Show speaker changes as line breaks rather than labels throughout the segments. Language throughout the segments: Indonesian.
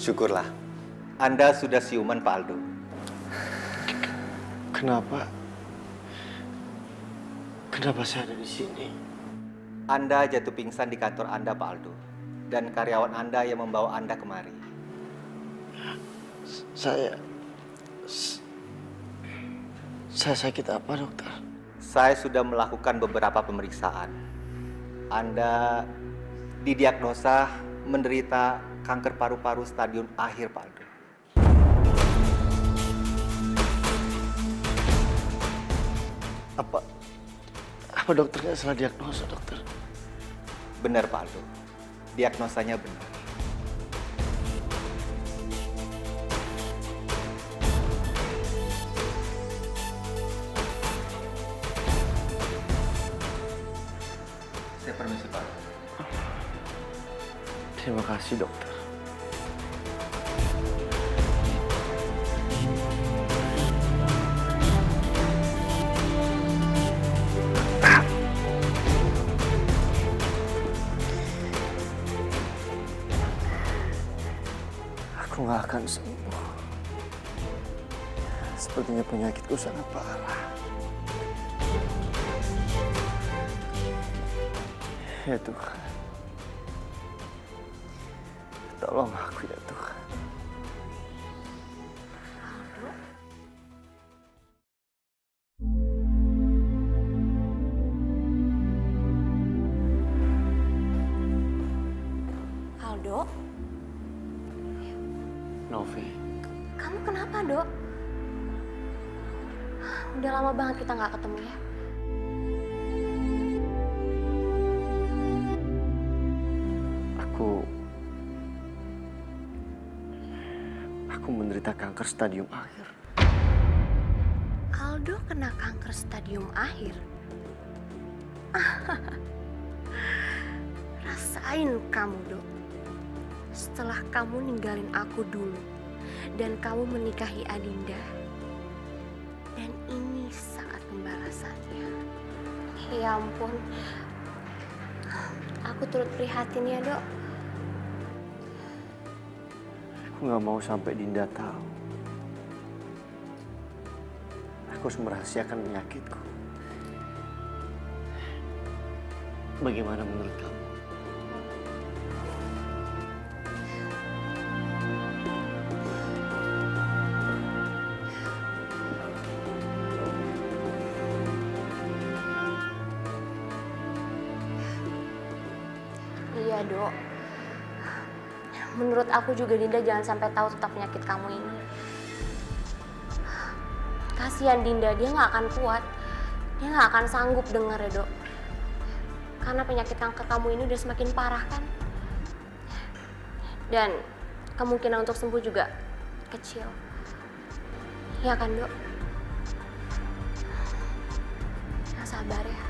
Syukurlah, Anda sudah siuman Pak Aldo.
Kenapa? Kenapa saya ada di sini?
Anda jatuh pingsan di kantor Anda, Pak Aldo. Dan karyawan Anda yang membawa Anda kemari.
Saya sakit apa, dokter?
Saya sudah melakukan beberapa pemeriksaan. Anda didiagnosa menderita kanker paru-paru stadium akhir, Pak Aldo.
Apa dokternya salah diagnosa, dokter?
Benar, Pak Aldo. Diagnosanya benar. Saya permisi, Pak.
Terima kasih, dokter. Aku nggak akan sembuh. Sepertinya penyakitku sangat parah. Ya Tuhan, tolong aku ya Tuhan.
Aldo,
Novi,
kamu kenapa, Dok? Udah lama banget kita nggak ketemu ya.
Aku menderita kanker stadium akhir.
Aldo kena kanker stadium akhir. Rasain kamu, Dok. Setelah kamu ninggalin aku dulu dan kamu menikahi Adinda. Dan ini saat pembalasannya. Ya ampun. Aku turut prihatin ya, Dok.
Aku nggak mau sampai Dinda tahu. Aku harus merahasiakan penyakitku. Bagaimana menurut kamu?
Iya, Dok. Menurut aku juga Dinda jangan sampai tahu tentang penyakit kamu ini. Kasihan Dinda, dia nggak akan kuat. Dia nggak akan sanggup dengar ya, Dok. Karena penyakit kanker kamu ini udah semakin parah kan. Dan kemungkinan untuk sembuh juga kecil. Ya kan, Dok? Yang sabar ya.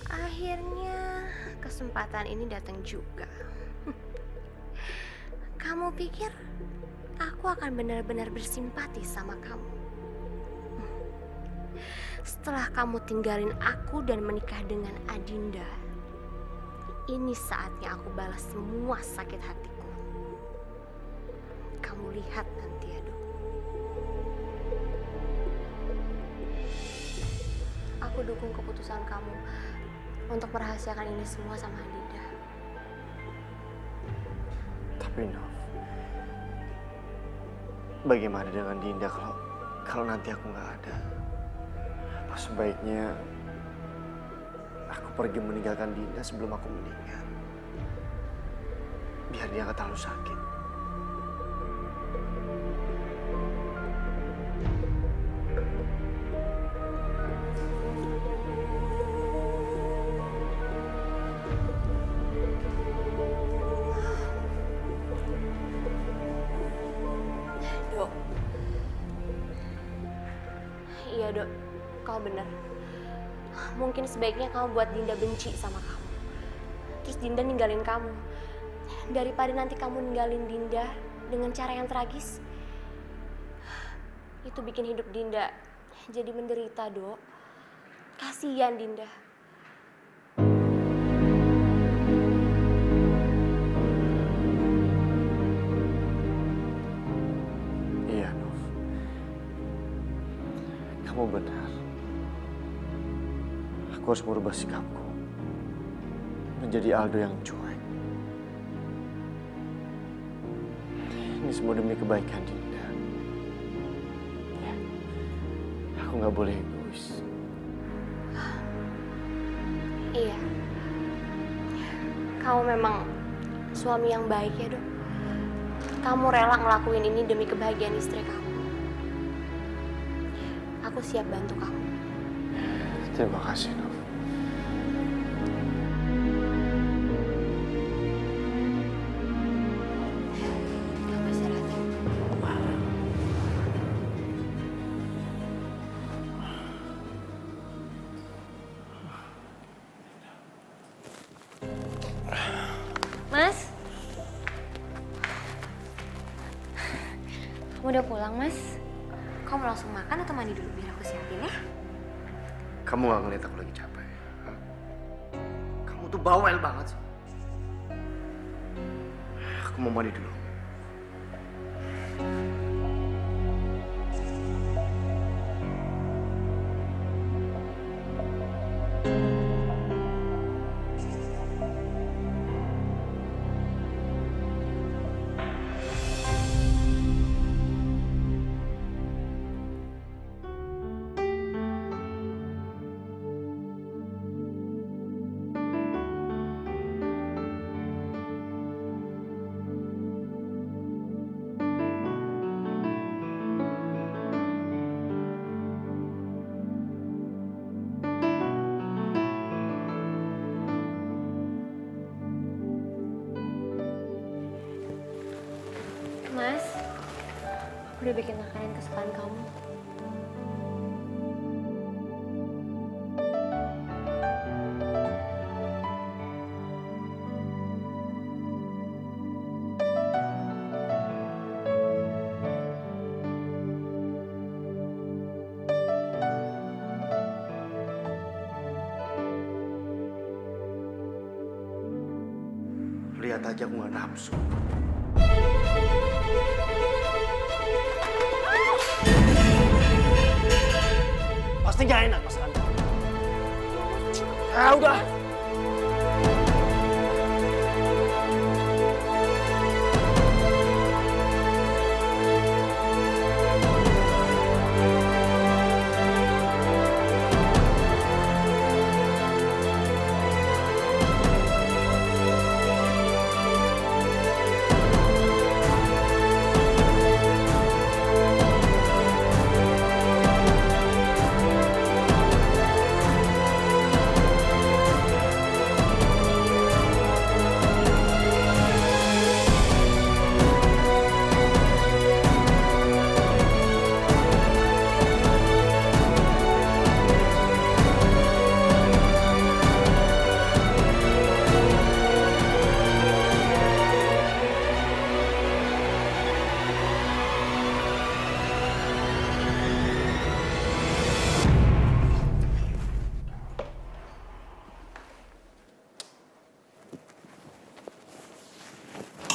Akhirnya kesempatan ini datang juga. Kamu pikir aku akan benar-benar bersimpati sama kamu? Setelah kamu tinggalin aku dan menikah dengan Adinda, ini saatnya aku balas semua sakit hatiku. Kamu lihat nanti ya, Dok. Aku dukung keputusan kamu untuk merahasiakan ini semua sama Adinda.
Tapi Nov, bagaimana dengan Dinda kalau nanti aku nggak ada? Apa sebaiknya aku pergi meninggalkan Dinda sebelum aku meninggal? Biar dia nggak terlalu sakit.
Dok. Iya, Dok. Kau benar. Mungkin sebaiknya kamu buat Dinda benci sama kamu. Terus Dinda ninggalin kamu. Daripada nanti kamu ninggalin Dinda dengan cara yang tragis. Itu bikin hidup Dinda jadi menderita, Dok. Kasihan Dinda.
Iya, Nov. Kamu benar. Aku harus merubah sikapku menjadi Aldo yang cuek. Ini semua demi kebaikan Dinda. Ya, aku nggak boleh egois.
Iya. Kamu memang suami yang baik ya, Dok. Kamu rela ngelakuin ini demi kebahagiaan istri kamu. Aku siap bantu kamu.
Terima kasih, Nov.
Kamu istirahat ya. Mas? Kamu udah pulang, Mas? Kamu mau langsung makan atau mandi dulu biar aku siapin ya?
Kamu gak ngeliat aku lagi capek? Hah? Kamu tuh bawel banget sih. Aku mau mandi dulu.
Mas, aku udah bikin makanan kesukaan kamu.
Lihat aja aku gak nafsu. Pasti gak enak masakan kamu. Ah, udah.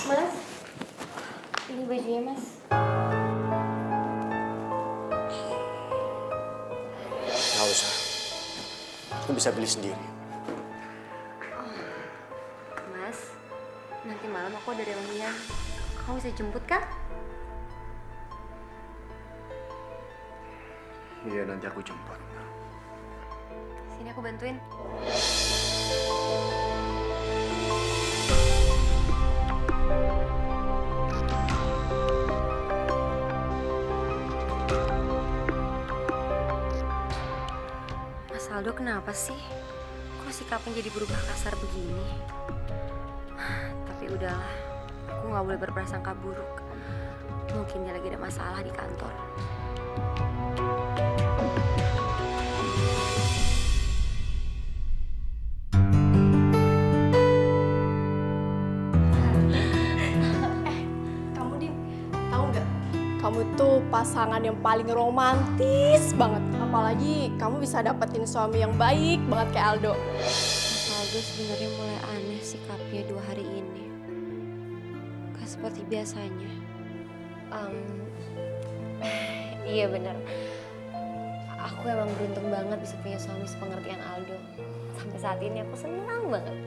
Mas, ini bajunya, Mas.
Gak usah. Aku bisa beli sendiri.
Mas, nanti malam aku ada reunian. Kamu bisa jemput kan?
Iya, nanti aku jemput.
Sini aku bantuin. Mas Aldo kenapa sih? Kok sikapnya jadi berubah kasar begini? Tapi udahlah, aku nggak boleh berprasangka buruk. Mungkin dia lagi ada masalah di kantor.
Kamu itu pasangan yang paling romantis banget. Apalagi kamu bisa dapetin suami yang baik banget kayak Aldo.
Mas Aldo sebenarnya mulai aneh sikapnya 2 hari ini. Gak seperti biasanya. Iya bener. Aku emang beruntung banget bisa punya suami sepengertian Aldo. Sampai saat ini aku senang banget.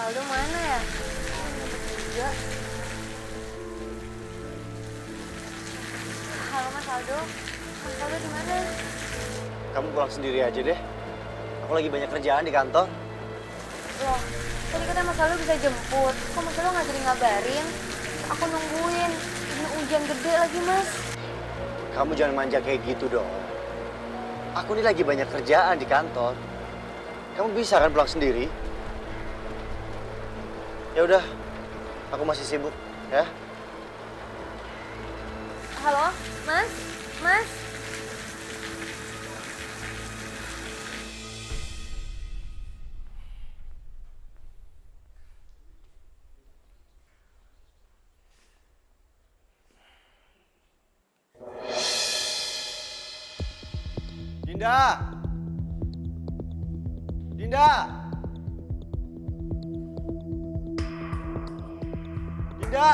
Aldo mana ya? Juga. Halo Mas Aldo. Mas Aldo di mana?
Kamu pulang sendiri aja deh. Aku lagi banyak kerjaan di kantor.
Loh, tadi kata Mas Aldo bisa jemput. Kok Mas Aldo nggak jadi ngabarin? Aku nungguin. Ini hujan gede lagi, Mas.
Kamu jangan manja kayak gitu dong. Aku ini lagi banyak kerjaan di kantor. Kamu bisa kan pulang sendiri? Ya udah, aku masih sibuk ya.
Halo, Mas? Mas?
Dinda! Dinda! Dinda!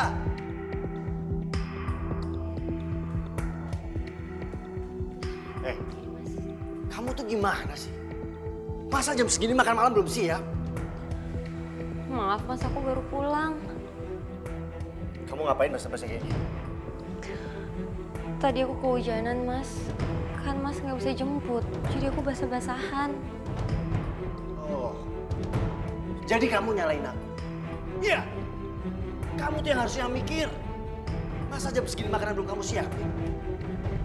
Kamu tuh gimana sih? Masa jam segini makan malam belum siap?
Maaf, Mas, aku baru pulang.
Kamu ngapain basa-basi kayak gini?
Tadi aku kehujanan, Mas. Kan Mas nggak bisa jemput, jadi aku basah-basahan.
Oh, jadi kamu nyalain aku? Iya, kamu tuh yang harusnya mikir. Masa jam segini makanan belum kamu siapin?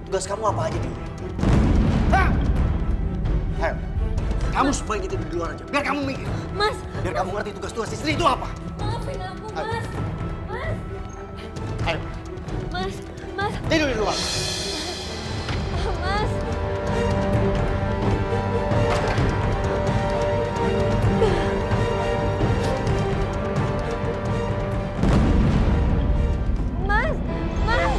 Tugas kamu apa aja dulu? Hah? Hel, kamu sebaiknya tidur di luar aja, biar kamu mikir.
Mas!
Biar kamu ngerti tugas-tugas istri itu apa.
Maafin aku, Mas! Mas!
Ayo,
Mas! Mas!
tidur di luar.
Mas! Mas! Mas!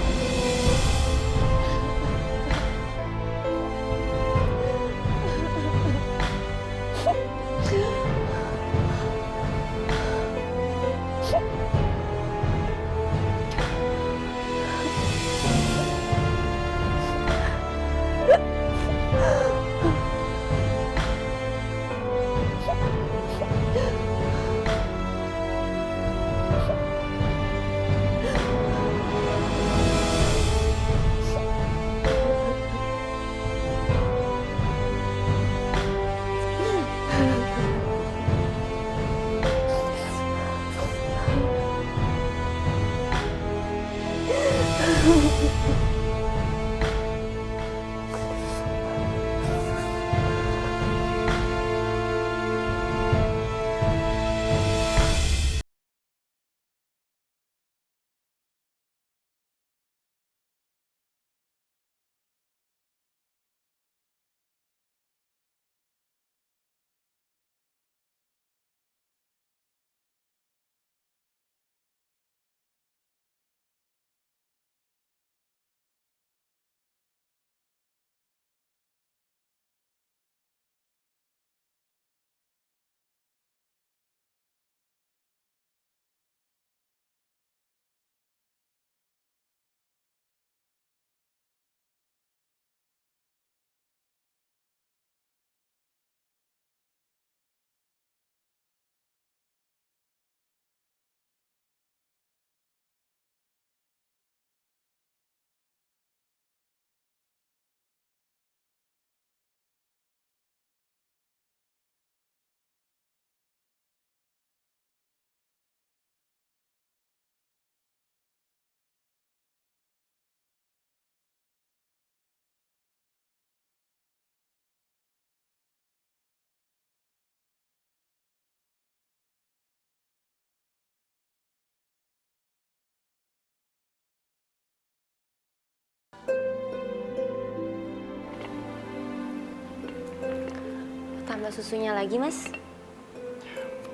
tambah susunya lagi, Mas?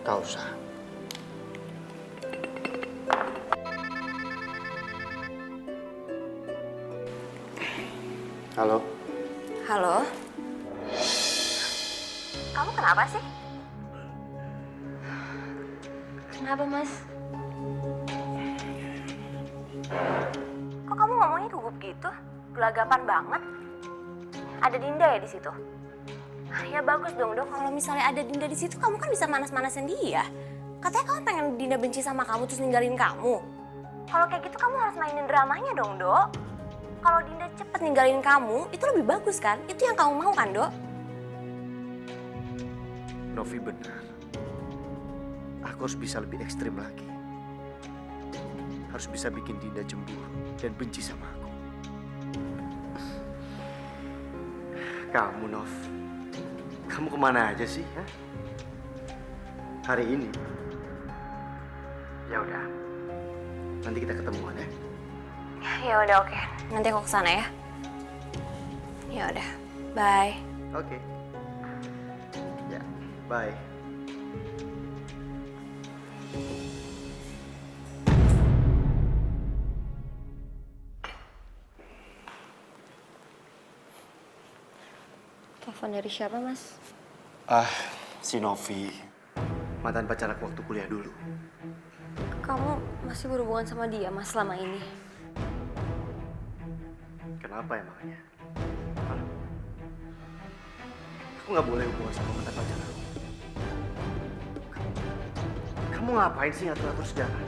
Gak usah. Halo?
Halo? Kamu kenapa sih? Kenapa, Mas? Kok kamu ngomongnya gugup gitu? Gelagapan banget. Ada Dinda ya di situ? Ya bagus dong, Dok. Kalau misalnya ada Dinda di situ, kamu kan bisa manas-manasin dia. Katanya kamu pengen Dinda benci sama kamu terus ninggalin kamu. Kalau kayak gitu kamu harus mainin dramanya dong, Dok. Kalau Dinda cepet ninggalin kamu, itu lebih bagus kan? Itu yang kamu mau kan, Dok?
Novi benar. Aku harus bisa lebih ekstrim lagi. Harus bisa bikin Dinda cemburu dan benci sama aku. Kamu, Nov. Kamu kemana aja sih? Hah? Hari ini? Ya udah. Nanti kita ketemuan ya.
Ya udah, oke. Nanti aku kesana ya. Ya udah. Bye.
Oke. Ya, bye.
Telepon dari siapa, Mas?
Si Novi. Mantan pacar aku waktu kuliah dulu.
Kamu masih berhubungan sama dia, Mas, selama ini?
Kenapa emangnya? Hah? Aku nggak boleh hubungan sama mantan pacar aku. Kamu ngapain sih ngatur-ngatur sejarah?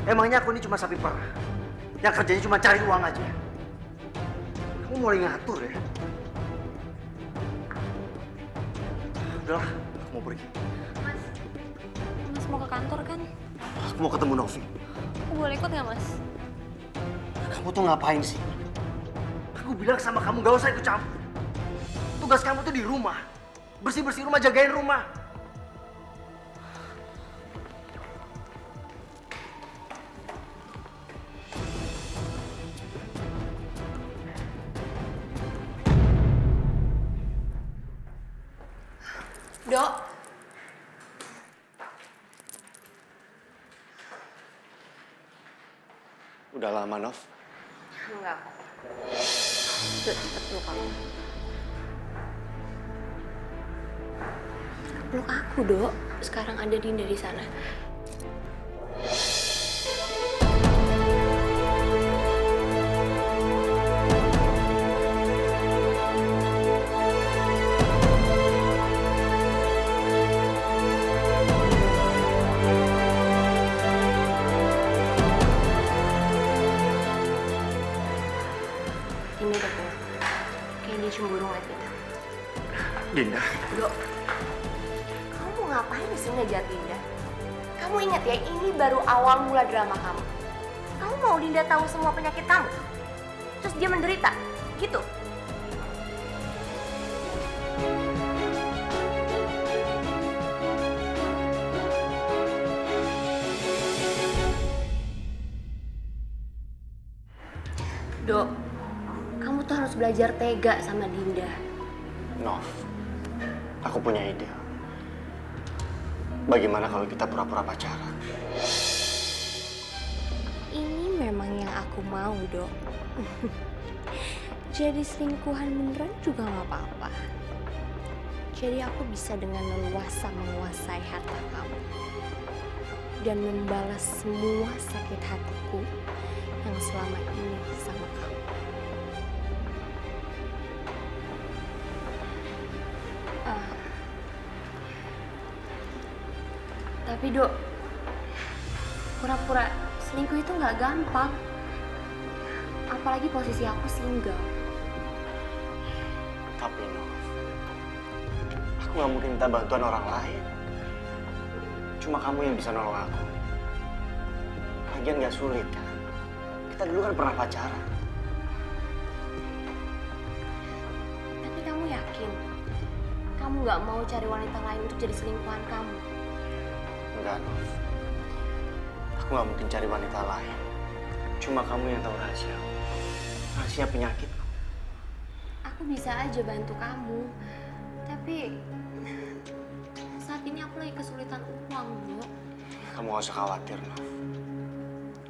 Emangnya aku ini cuma sapi perah? Yang kerjanya cuma cari uang aja? Kamu mulai ngatur ya? Udahlah, aku mau pergi.
Mas mau ke kantor kan?
Aku mau ketemu Novi.
Aku boleh ikut nggak, Mas?
Kamu tuh ngapain sih? Aku bilang sama kamu gak usah ikut campur. Tugas kamu tuh di rumah. Bersih-bersih rumah, jagain rumah.
Dok,
Udah lama, Nov.
Enggak kok. Cepet peluk aku. Peluk aku, Dok. Sekarang ada Dinda di sana. Ini udah peluk. Kayak dia cemburu ngeliat kita.
Dinda.
Dok, kamu mau ngapain sih ngejar Dinda? Kamu ingat ya, ini baru awal mula drama kamu. Kamu mau Dinda tahu semua penyakit kamu? Terus dia menderita? Gitu? Dok, kamu tuh harus belajar tega sama Dinda.
Nov, aku punya ide. Bagaimana kalau kita pura-pura pacaran?
Ini memang yang aku mau, Dok. Jadi selingkuhan beneran juga gak apa-apa. Jadi aku bisa dengan leluasa menguasai harta kamu. Dan membalas semua sakit hatiku yang selama ini sama kamu. Tapi Dok, pura-pura selingkuh itu nggak gampang. Apalagi posisi aku single.
Tapi Nov, aku nggak mungkin minta bantuan orang lain. Cuma kamu yang bisa nolong aku. Lagian nggak sulit kan? Kita dulu kan pernah pacaran.
Tapi kamu yakin? Kamu nggak mau cari wanita lain untuk jadi selingkuhan kamu?
Enggak, Nov. Aku nggak mungkin cari wanita lain. Cuma kamu yang tahu rahasia. Rahasia penyakitku.
Aku bisa aja bantu kamu. Tapi Tapi saat ini aku lagi kesulitan uang, Bu.
Kamu gak usah khawatir, Nov.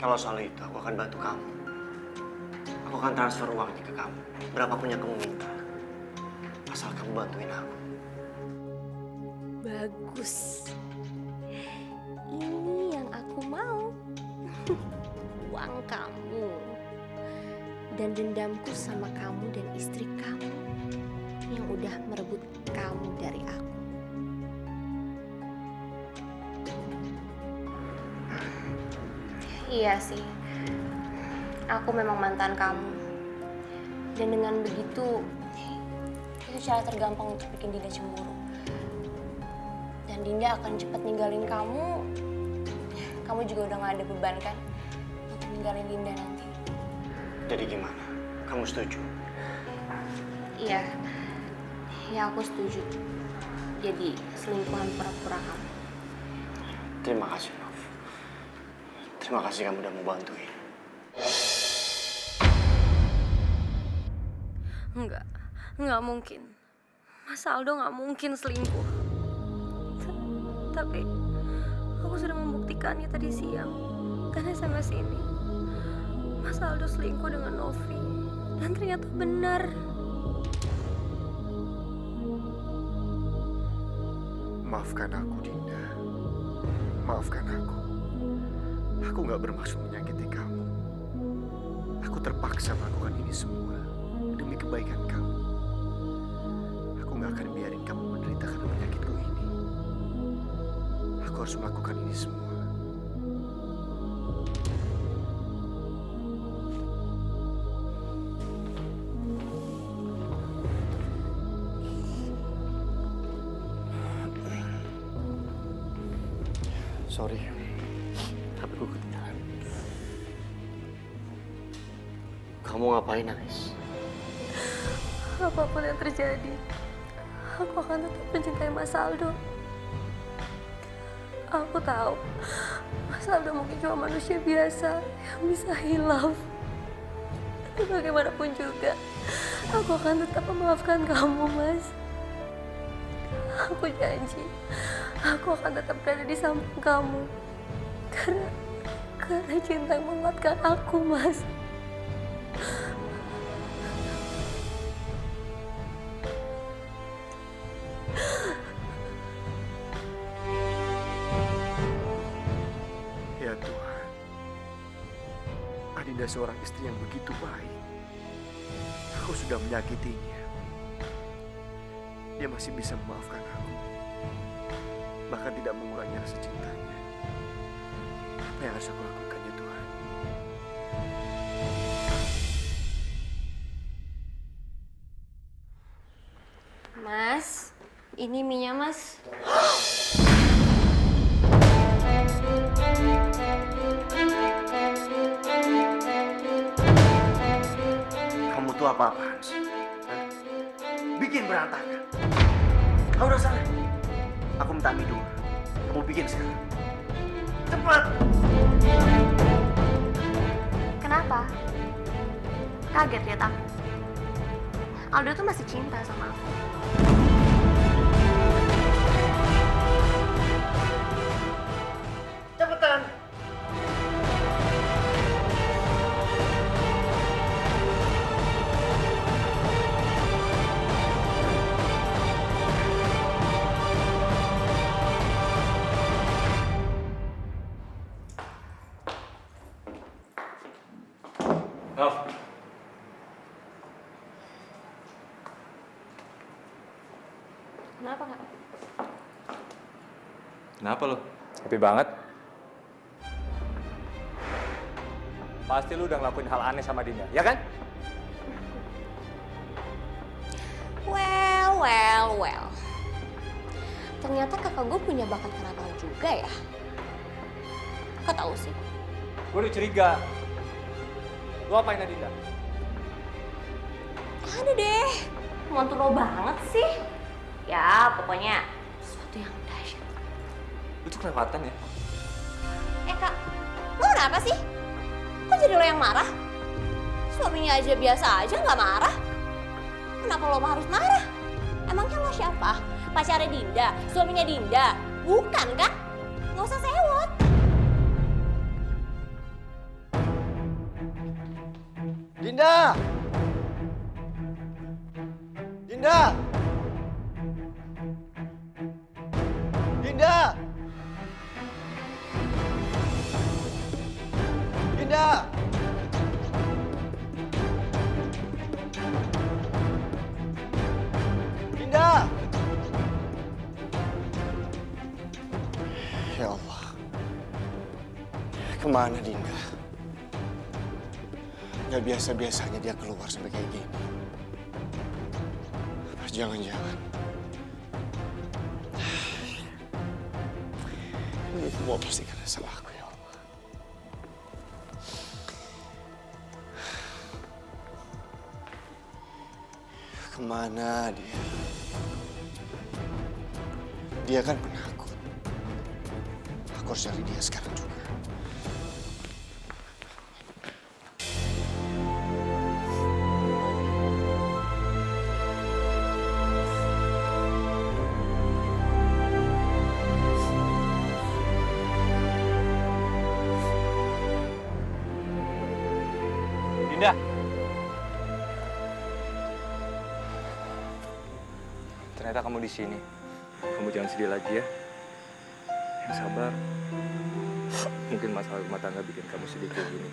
Kalau soal itu, aku akan bantu kamu. Aku akan transfer uangnya ke kamu. Berapapun yang kamu minta. Asal kamu bantuin aku.
Bagus. Ini yang aku mau. Uang kamu. Dan dendamku sama kamu dan istri kamu yang udah merebut kamu dari aku. Iya sih, aku memang mantan kamu. Dan dengan begitu, itu cara tergampang untuk bikin Dinda cemburu. Dan Dinda akan cepat ninggalin kamu. Kamu juga udah gak ada beban kan untuk ninggalin Dinda nanti.
Jadi gimana? Kamu setuju?
Iya, ya aku setuju. Jadi selingkuhan pura-pura kamu.
Terima kasih, Nov. Terima kasih kamu udah mau bantuin.
Enggak mungkin. Mas Aldo nggak mungkin selingkuh. Tapi aku sudah membuktikannya tadi siang. Karena SMS ini, Mas Aldo selingkuh dengan Novi. Dan ternyata benar.
Maafkan aku, Dinda. Maafkan aku. Aku gak bermaksud menyakiti kamu. Aku terpaksa melakukan ini semua demi kebaikan kamu. Aku gak akan biarin kamu menderita karena penyakitku ini. Aku harus melakukan ini semua. Sorry, tapi gue ketinggalan. Kamu ngapain, nangis?
Apapun yang terjadi, aku akan tetap mencintai Mas Aldo. Aku tahu, Mas Aldo mungkin cuma manusia biasa yang bisa hilaf. Tapi bagaimanapun juga, aku akan tetap memaafkan kamu, Mas. Aku janji, aku akan tetap berada di samping kamu. Karena cinta yang menguatkan aku, Mas.
Ya Tuhan, Adinda seorang istri yang begitu baik. Aku sudah menyakitinya. Dia masih bisa memaafkan aku. Bahkan tidak mengurangi rasa cintanya. Apa yang harus aku lakukan ya Tuhan?
Mas, ini mie-nya, Mas.
Kamu tuh apa-apaan sih? Hah? Bikin berantakan. Ah, udah sana. Aku minta mie dulu. Kamu bikin sekarang. Cepat!
Kenapa? Kaget lihat aku. Aldo tuh masih cinta sama aku.
Cepetan!
Nov.
Kenapa nggak?
Kenapa lo? Happy banget? Pasti lu udah ngelakuin hal aneh sama Dinda, ya kan?
Well. Ternyata kakak gue punya bakat karnaval juga ya. Kok tahu sih?
Gue udah curiga. Lu apain Dinda?
Ada deh. Montulo banget sih. Ya, pokoknya sesuatu yang dahsyat.
Lu tuh kelewatan ya?
Kak, lo kenapa sih? Kok jadi lo yang marah? Suaminya aja biasa aja nggak marah. Kenapa lo harus marah?
Emangnya lo siapa? Pacarnya Dinda? Suaminya Dinda? Bukan kan? Nggak usah sewot.
Dinda! Dinda! Dinda! Dinda! Dinda! Ya Allah. Kemana Dinda? Gak biasa-biasanya dia keluar sampai kayak gini. Apa jangan-jangan ini semua pasti karena salahku ya Allah. Kemana dia? Dia kan penakut. Aku harus cari dia sekarang juga.
Dinda. Ternyata kamu di sini. Kamu jangan sedih lagi ya. Yang sabar. Mungkin masalah rumah tangga bikin kamu sedih kayak gini.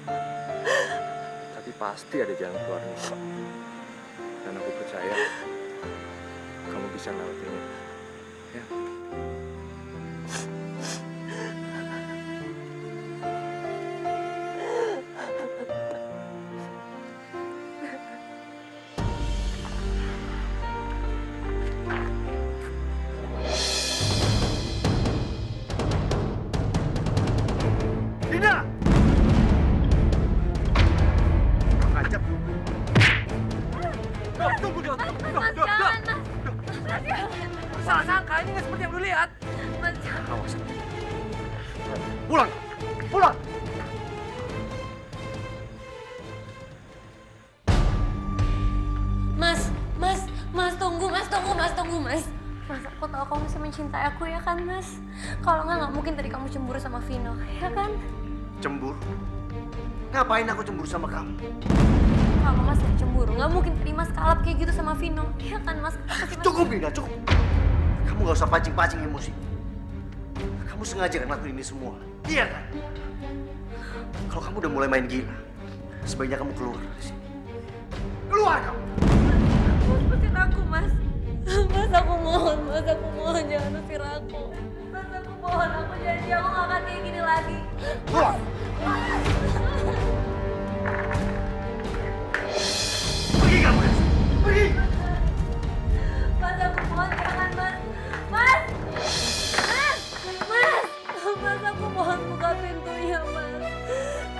Tapi pasti ada jalan keluarnya. Dan aku percaya kamu bisa ngelewatinnya. Ya.
Dinda! Ngajak.
Tunggu dong.
Mas, jangan, Mas.
Salah sangka, ini nggak seperti yang lu lihat.
Mas, jangan.
Awas.
Pulang! Pulang!
Mas, tunggu, Mas. Mas, aku tahu kamu masih mencintai aku ya kan, Mas? Kalau nggak mungkin tadi kamu cemburu sama Vino, ya kan?
Cemburu? Ngapain aku cemburu sama kamu?
Kalau Mas nggak cemburu, nggak mungkin tadi Mas kalap kayak gitu sama Vino, ya kan, Mas?
Cukup, Dinda, cukup. Kamu gak usah pancing-pancing emosi. Kamu sengaja kan ngelakuin ini semua, iya kan? Kalau kamu udah mulai main gila, sebaiknya kamu keluar dari sini. Keluar kamu!
Mas, usir aku, Mas. Mas, aku mohon, jangan usir aku. Mas, aku mohon, aku janji aku nggak akan kayak gini lagi.
Keluar! Pergi kamu dari sini! Pergi!
Mas, aku mohon, jangan, Mas. Mas, aku mohon buka pintunya, Mas.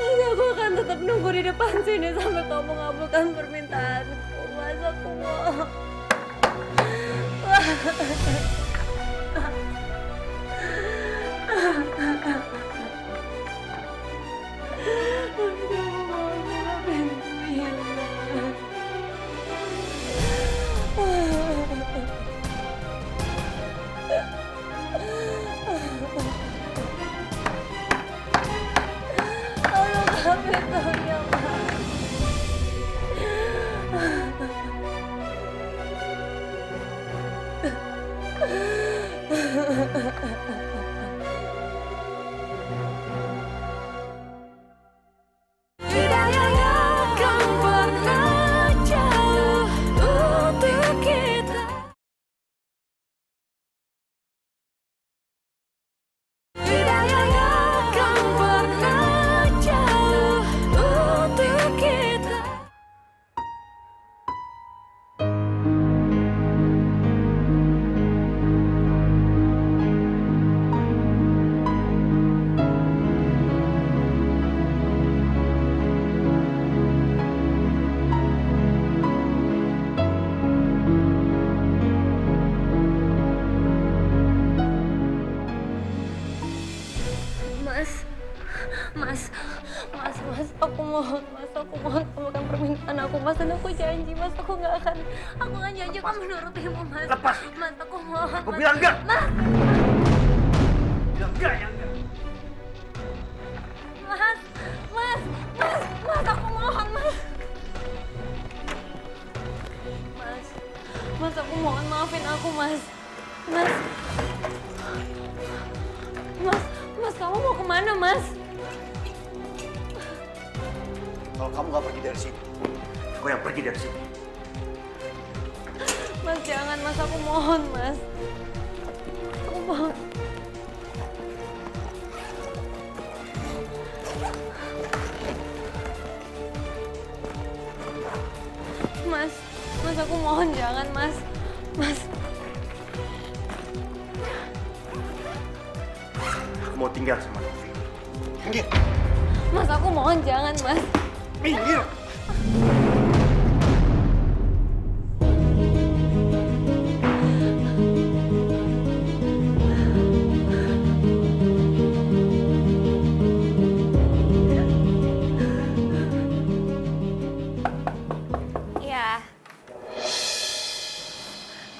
Mas, aku akan tetap nunggu di depan sini sampai kamu mengabulkan permintaanku. Mas, aku mohon. Mas, Mas, aku mohon, Mas, aku mohon kabulkan permintaan aku, Mas, dan aku janji, Mas, aku akan janji akan menurutimu, Mas.
Lepas.
Mas, aku mohon,
Aku
Mas.
bilang enggak.
Mas,
Bilang enggak ya enggak.
Mas, aku mohon, Mas. Mas, aku mohon maafin aku, Mas. Mas, kamu mau kemana, Mas?
Kalau kamu nggak pergi dari sini, aku yang pergi dari sini.
Mas, jangan, Mas, aku mohon, Mas. Aku mohon. Mas, aku mohon jangan, Mas.
Aku mau tinggal sama Novi. Minggir.
Mas, aku mohon jangan, Mas.
Minggir.
Iya.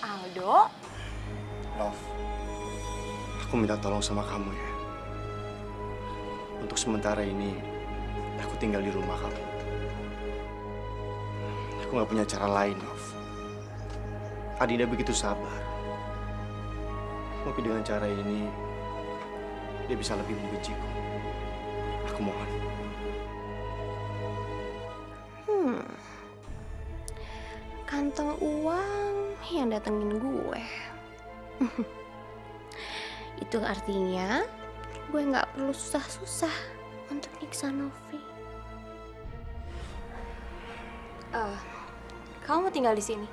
Aldo?
Nov, aku minta tolong sama kamu ya. Untuk sementara ini, aku tinggal di rumah kamu. Aku nggak punya cara lain, Nov. Adinda begitu sabar. Mungkin dengan cara ini, dia bisa lebih membenciku. Aku mohon.
Kantong uang yang datengin gue. Itu artinya gue nggak perlu susah-susah untuk nyiksa Novi. Kamu mau tinggal di sini?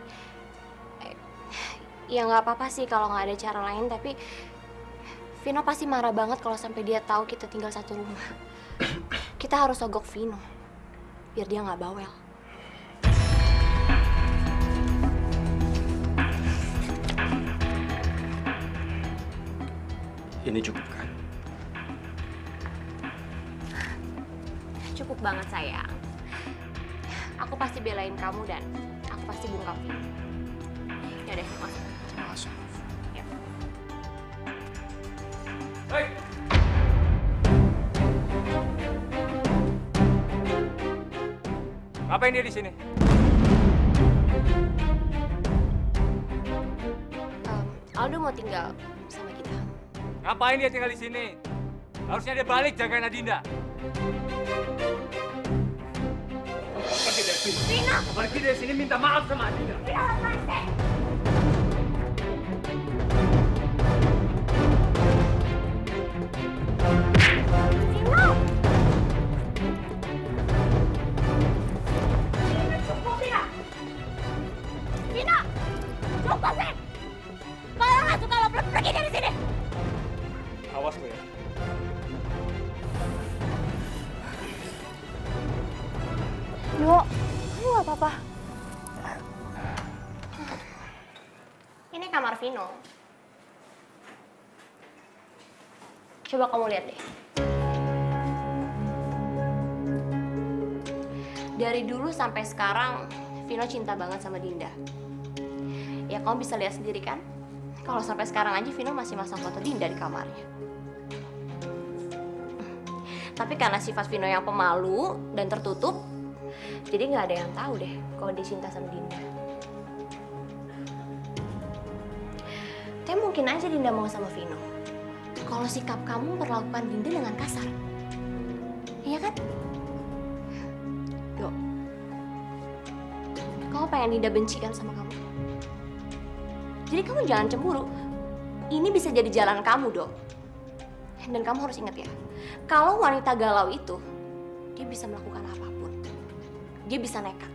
Ya nggak apa-apa sih kalau nggak ada cara lain, tapi Vino pasti marah banget kalau sampai dia tahu kita tinggal satu rumah. Kita harus sogok Vino biar dia nggak bawel.
Ini cukup kan?
Cukup banget, sayang. Aku pasti belain kamu dan aku pasti bungkam Vino. Ya deh, masuk.
Terima kasih, Nov.
Ya.
Hei! Ngapain dia di sini?
Aldo mau tinggal sama kita.
Ngapain dia tinggal di sini? Harusnya dia balik jagain Adinda. Pergi dari sini. Vino! Pergi dari sini, minta maaf sama Adinda.
Vino! Cukup, Vin! Kalau nggak suka lo pergi dari sini!
Awas lu ya.
Yo, kamu gak apa-apa. Ini kamar Vino. Coba kamu lihat deh. Dari dulu sampai sekarang, Vino cinta banget sama Dinda. Ya kamu bisa lihat sendiri kan? Kalau sampai sekarang aja Vino masih masang foto Dinda di kamarnya. Tapi karena sifat Vino yang pemalu dan tertutup, jadi nggak ada yang tahu deh kalau dia cinta sama Dinda. Tapi mungkin aja Dinda mau sama Vino. Kalau sikap kamu memperlakukan Dinda dengan kasar. Iya kan? Dok, kamu pengen Dinda benci kan sama kamu? Jadi kamu jangan cemburu. Ini bisa jadi jalan kamu, Dok. Dan kamu harus ingat ya, kalau wanita galau itu, dia bisa melakukan apapun. Dia bisa nekat.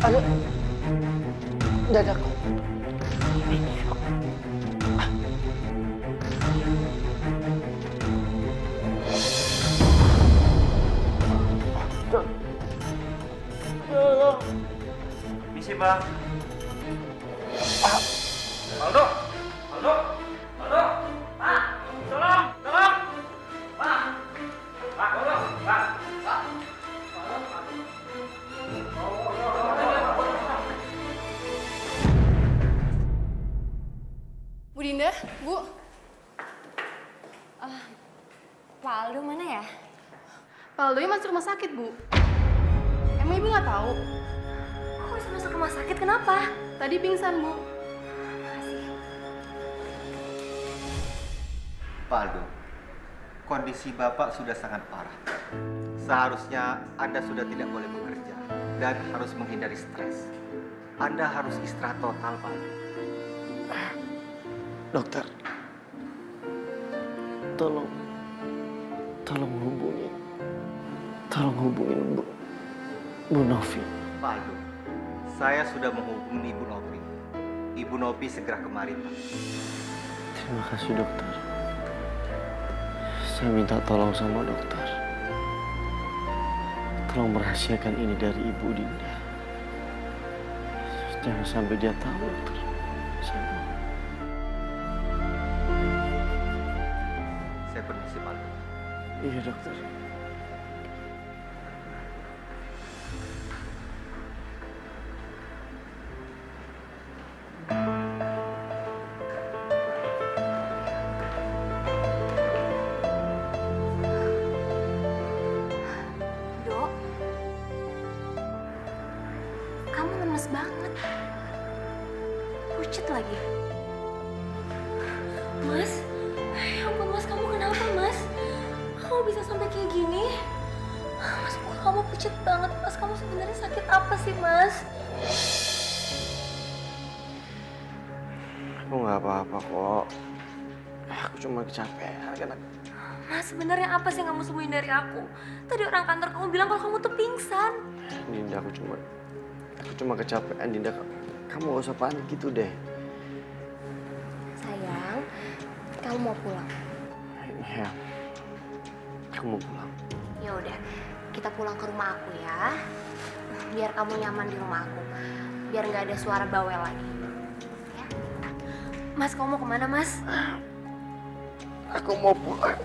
Aduh, dadaku.
Bang. Aldo! Aldo! Aldo! Pak! Tolong! Tolong! Pak! Pak, tolong! Pak! Pak!
Bu Dinda, Bu.
Pak Aldo mana ya?
Pak Aldonya masuk rumah sakit, Bu. Emang Ibu nggak tahu?
Kok bisa masuk rumah sakit? Kenapa?
Tadi pingsan, Bu.
Pak Aldo, kondisi Bapak sudah sangat parah. Seharusnya Anda sudah tidak boleh bekerja dan harus menghindari stres. Anda harus istirahat total, Pak Aldo.
Dokter, tolong hubungin Bu Novi.
Pak Aldo, saya sudah menghubungi Ibu Novi. Ibu Novi segera kemari, Pak.
Terima kasih dokter. Saya minta tolong sama dokter. Tolong merahasiakan ini dari Ibu Dinda. Jangan sampai dia tahu, dokter. Saya mohon.
Saya permisi, Pak Aldo.
Iya dokter.
Dok, kamu lemes banget. Pucet lagi. Mas, ya ampun Mas, kamu kenapa Mas? Kamu bisa sampai kayak gini? Mas, kok kamu pucet banget Mas? Kamu sebenarnya sakit apa sih Mas?
Aku nggak apa-apa kok. Aku cuma kecapean karena
Mas, sebenarnya apa sih yang kamu sembunyiin dari aku? Tadi orang kantor kamu bilang kalau kamu tuh pingsan.
Dinda, aku cuma kecapean. Dinda, kamu gak usah panik gitu deh.
Sayang, kamu mau pulang?
Ya, aku mau pulang.
Ya udah, kita pulang ke rumah aku ya. Biar kamu nyaman di rumah aku. Biar nggak ada suara bawel lagi. Ya. Mas, kamu mau kemana Mas?
Aku mau pulang.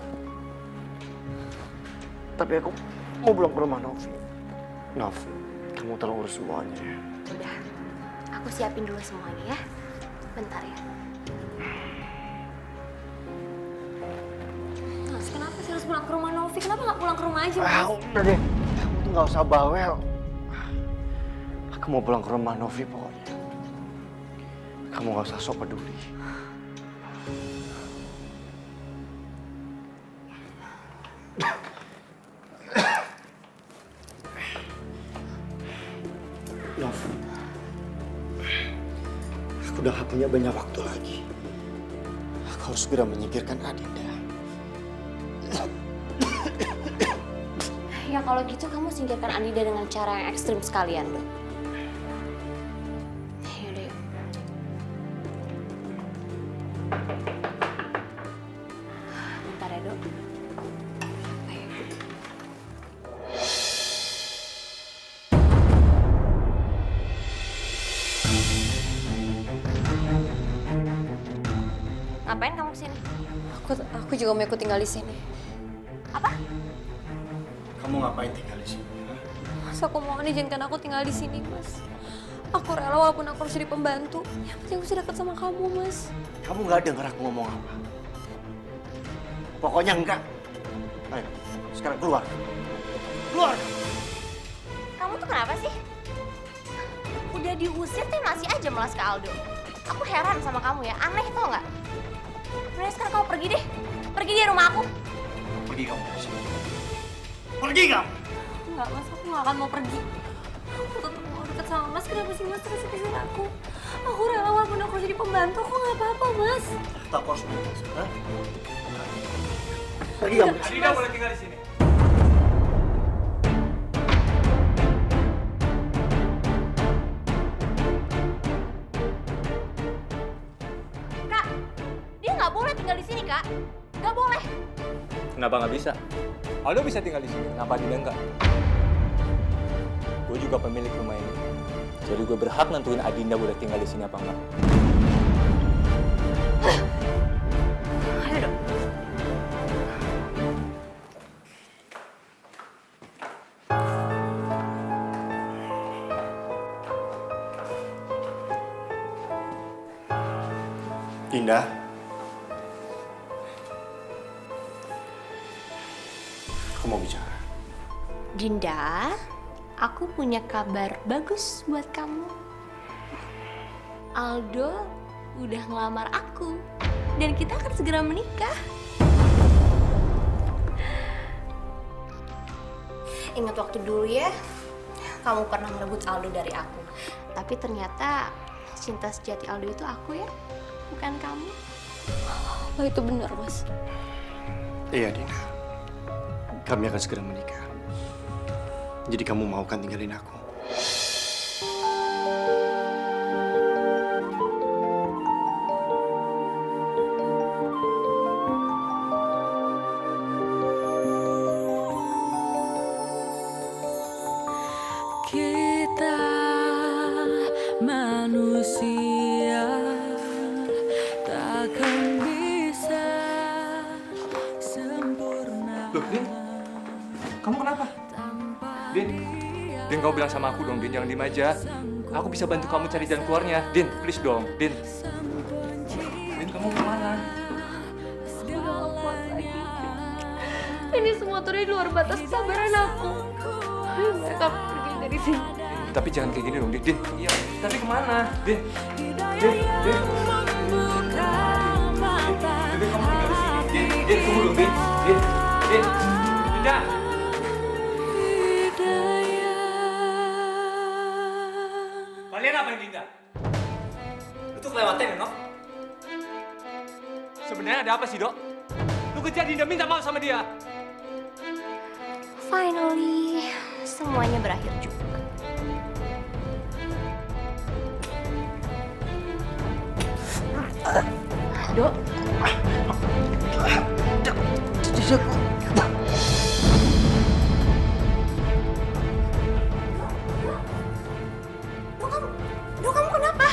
Tapi aku mau pulang ke rumah Novi. Novi, kamu tolong urus semuanya ya.
Udah, aku siapin dulu semuanya ya. Bentar ya. Mas, kenapa sih harus pulang ke rumah Novi? Kenapa nggak pulang ke rumah aja Mas?
Udah deh, kamu tuh gak usah bawel. Aku mau pulang ke rumah Novi pokoknya. Kamu gak usah sok peduli. Novi, aku udah gak punya banyak waktu lagi. Aku harus segera menyingkirkan Adinda.
Ya kalau gitu kamu singkirkan Andida dengan cara yang ekstrim sekalian, Dok. Yaudah yuk. Bentar ya, Dok. Ayo. Ngapain kamu kesini?
Aku juga mau ikut tinggal di sini.
Apa?
Kamu ngapain tinggal di sini?
Mas, aku mohon izinkan aku tinggal di sini, Mas. Aku rela walaupun aku harus jadi pembantu. Yang penting aku bisa dekat sama kamu, Mas.
Kamu nggak dengar aku ngomong apa? Pokoknya enggak. Ayo, sekarang keluar. Keluar!
Kamu tuh kenapa sih? Udah diusir tapi masih aja melas ke Aldo. Aku heran sama kamu ya, aneh tau nggak? Mending sekarang kamu pergi deh. Pergi dari rumah aku.
Pergi kamu dari sini. Pergi kamu!
Enggak, Mas. Aku nggak akan mau pergi. Aku tetap mau dekat sama Mas. Kenapa sih Mas terus usir aku? Aku rela walaupun aku jadi pembantu. Aku nggak apa-apa, Mas.
Tak harus menjelaskan. Ha? Pergi kamu.
Adinda boleh tinggal di sini.
Kak, dia nggak boleh tinggal di sini, Kak. Nggak boleh.
Kenapa nggak bisa? Aldo bisa tinggal di sini, kenapa Adinda enggak? Gue juga pemilik rumah ini. Jadi gue berhak nentuin Adinda boleh tinggal di sini apa enggak.
Ayo dong.
Dinda. Aku mau bicara.
Dinda, aku punya kabar bagus buat kamu. Aldo udah ngelamar aku dan kita akan segera menikah. Ingat waktu dulu ya, kamu pernah merebut Aldo dari aku. Tapi ternyata cinta sejati Aldo itu aku ya, bukan kamu.
Apa itu benar, Mas?
Iya, Dinda. Kami akan segera menikah. Jadi kamu mau kan tinggalin aku?
Kita manusia takkan bisa sempurna.
Loh, Din, kamu kenapa? Din, kamu bilang sama aku dong, Din, jangan diem aja. Aku bisa bantu kamu cari jalan keluarnya. Din, please dong, Din. Din, kamu kemana?
Ini semua tuh di luar batas kesabaran aku. Ayo mereka pergi dari sini.
Tapi jangan kayak gini dong, Din. Din, iya, tapi kemana? Din, Din. Din, kamu tinggal di sini. Din, tunggu dong, Din. Din, Dinda. Kalian apa yang Dinda? Lu tuh kelewatan ya, Nok? Sebenarnya ada apa sih, Dok? Lu kejar Dinda minta maaf sama dia.
Finally, semuanya berakhir juga. Dok. Dok, kamu kenapa?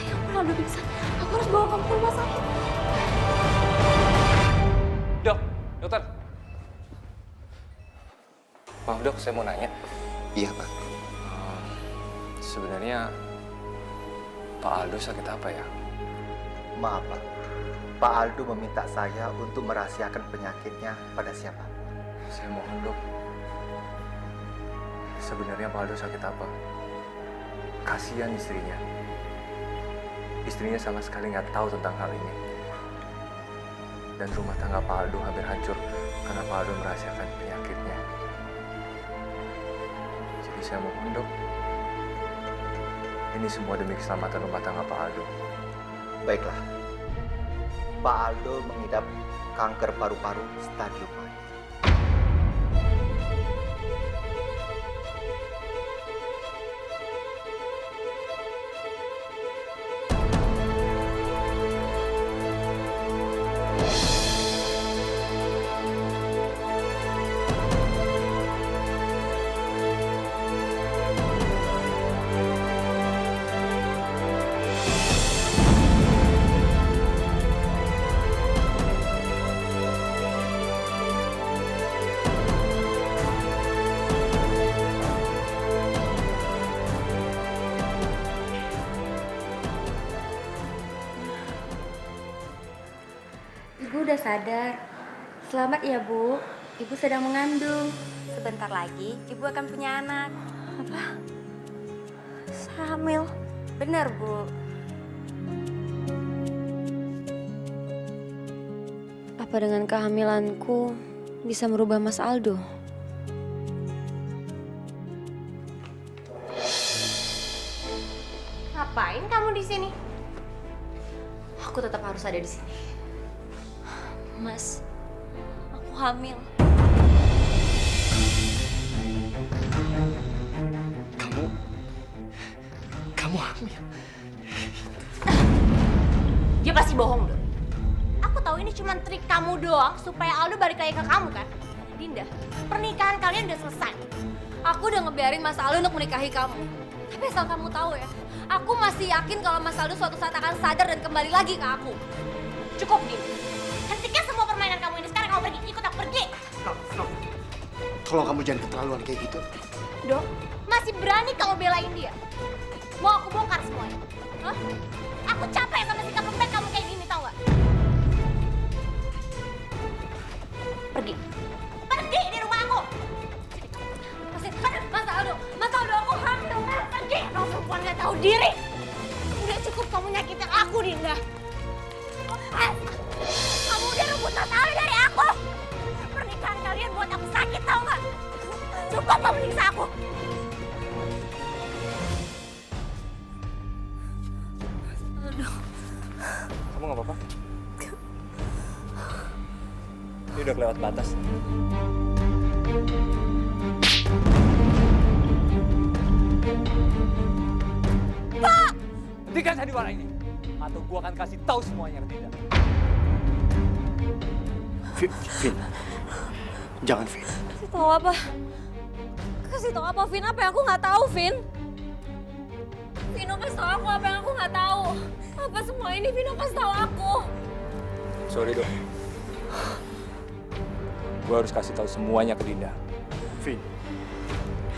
Ya ampun, Aldo pingsan. Aku harus bawa kamu ke rumah sakit.
Dok, dokter. Maaf dok, saya mau nanya.
Iya, Pak.
Sebenarnya Pak Aldo sakit apa ya?
Maaf, Pak. Pak Aldo meminta saya untuk merahasiakan penyakitnya pada siapa.
Saya mohon dok. Sebenarnya Pak Aldo sakit apa? Kasihan istrinya. Istrinya sama sekali nggak tahu tentang hal ini. Dan rumah tangga Pak Aldo hampir hancur karena Pak Aldo merahasiakan penyakitnya. Jadi saya mohon dok. Ini semua demi keselamatan rumah tangga Pak Aldo.
Baiklah. Pak Aldo mengidap kanker paru-paru stadium akhir.
Ibu udah sadar. Selamat ya, Bu. Ibu sedang mengandung. Sebentar lagi Ibu akan punya anak. Apa? Hamil. Benar, Bu. Apa dengan kehamilanku bisa merubah Mas Aldo?
Ngapain kamu di sini?
Aku tetap harus ada di sini. Mas, aku hamil.
Kamu hamil?
Dia pasti bohong dong. Aku tahu ini cuma trik kamu doang supaya Aldo balik lagi ke kamu kan? Dinda, pernikahan kalian udah selesai.
Aku udah ngebiarin Mas Aldo untuk menikahi kamu. Tapi asal kamu tahu ya, aku masih yakin kalau Mas Aldo suatu saat akan sadar dan kembali lagi ke aku.
Cukup, Din. Hentikan semua permainan kamu ini. Sekarang kamu pergi. Ikut aku pergi.
Tolong kamu jangan keterlaluan kayak gitu.
Dok, masih berani kamu belain dia? Mau aku bongkar semuanya? Hah? Aku capek sama sikap lembek kamu kayak gini, tau gak? Pergi. Pergi di rumah aku.
Mas Aldo, aku hamil, Mas.
Pergi. Kamu perempuan gak tahu diri. Udah cukup kamu nyakitin aku, Dinda. Lepas. Kamu udah rebut Natali dari aku. Pernikahan kalian buat aku sakit, tau gak? Cukup kamu menyiksa aku.
Kamu nggak apa-apa? Ini udah kelewat batas.
Pak!
Hentikan sandiwara ini, atau gua akan kasih tahu semuanya ke Dinda.
Vin. Jangan, Vin.
Kasih tahu apa? Kasih tahu apa, Vin? Apa yang aku nggak tahu, Vin? Vino kasih tahu aku apa yang aku nggak tahu. Apa semua ini Vino kasih tahu aku?
Sorry dong. Gua harus kasih tahu semuanya ke Dinda.
Vin.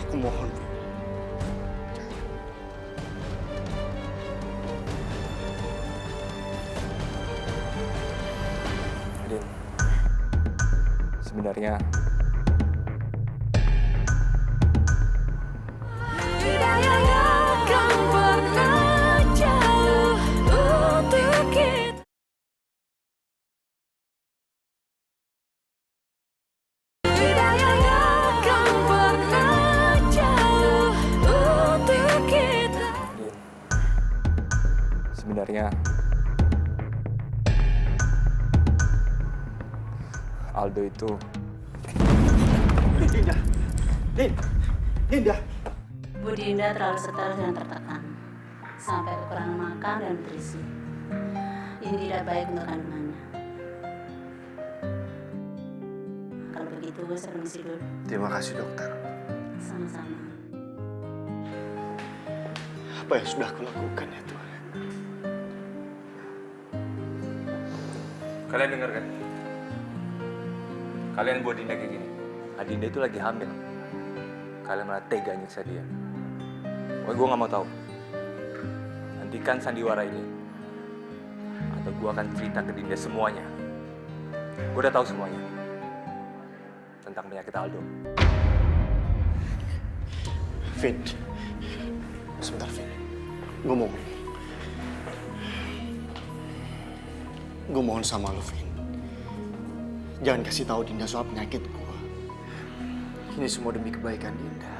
Aku mohon, Vin.
Din, sebenarnya
Tidak akan pernah jauh untuk kita. Tidak akan pernah jauh untuk kita.
Din, sebenarnya Aldo itu
Dinda. Dinda.
Bu Dinda terlalu stres dan tertekan, sampai kekurangan makan dan nutrisi. Ini tidak baik untuk kandungannya. Kalau begitu, saya permisi dulu.
Terima kasih, dokter.
Sama-sama.
Apa yang sudah aku lakukan ya Tuhan?
kalian dengar kan? Kalian buat Dinda kayak gini. Dinda itu lagi hamil. Kalian malah tega nyiksa dia. Pokoknya gue gak mau tahu. Hentikan sandiwara ini, atau gue akan cerita ke Dinda semuanya. Gue udah tahu semuanya tentang penyakit Aldo.
Vin. Sebentar, Vin. Gue mohon. Gue mohon sama lo, Vin. Jangan kasih tahu Dinda soal penyakit gue. Ini semua demi kebaikan Dinda.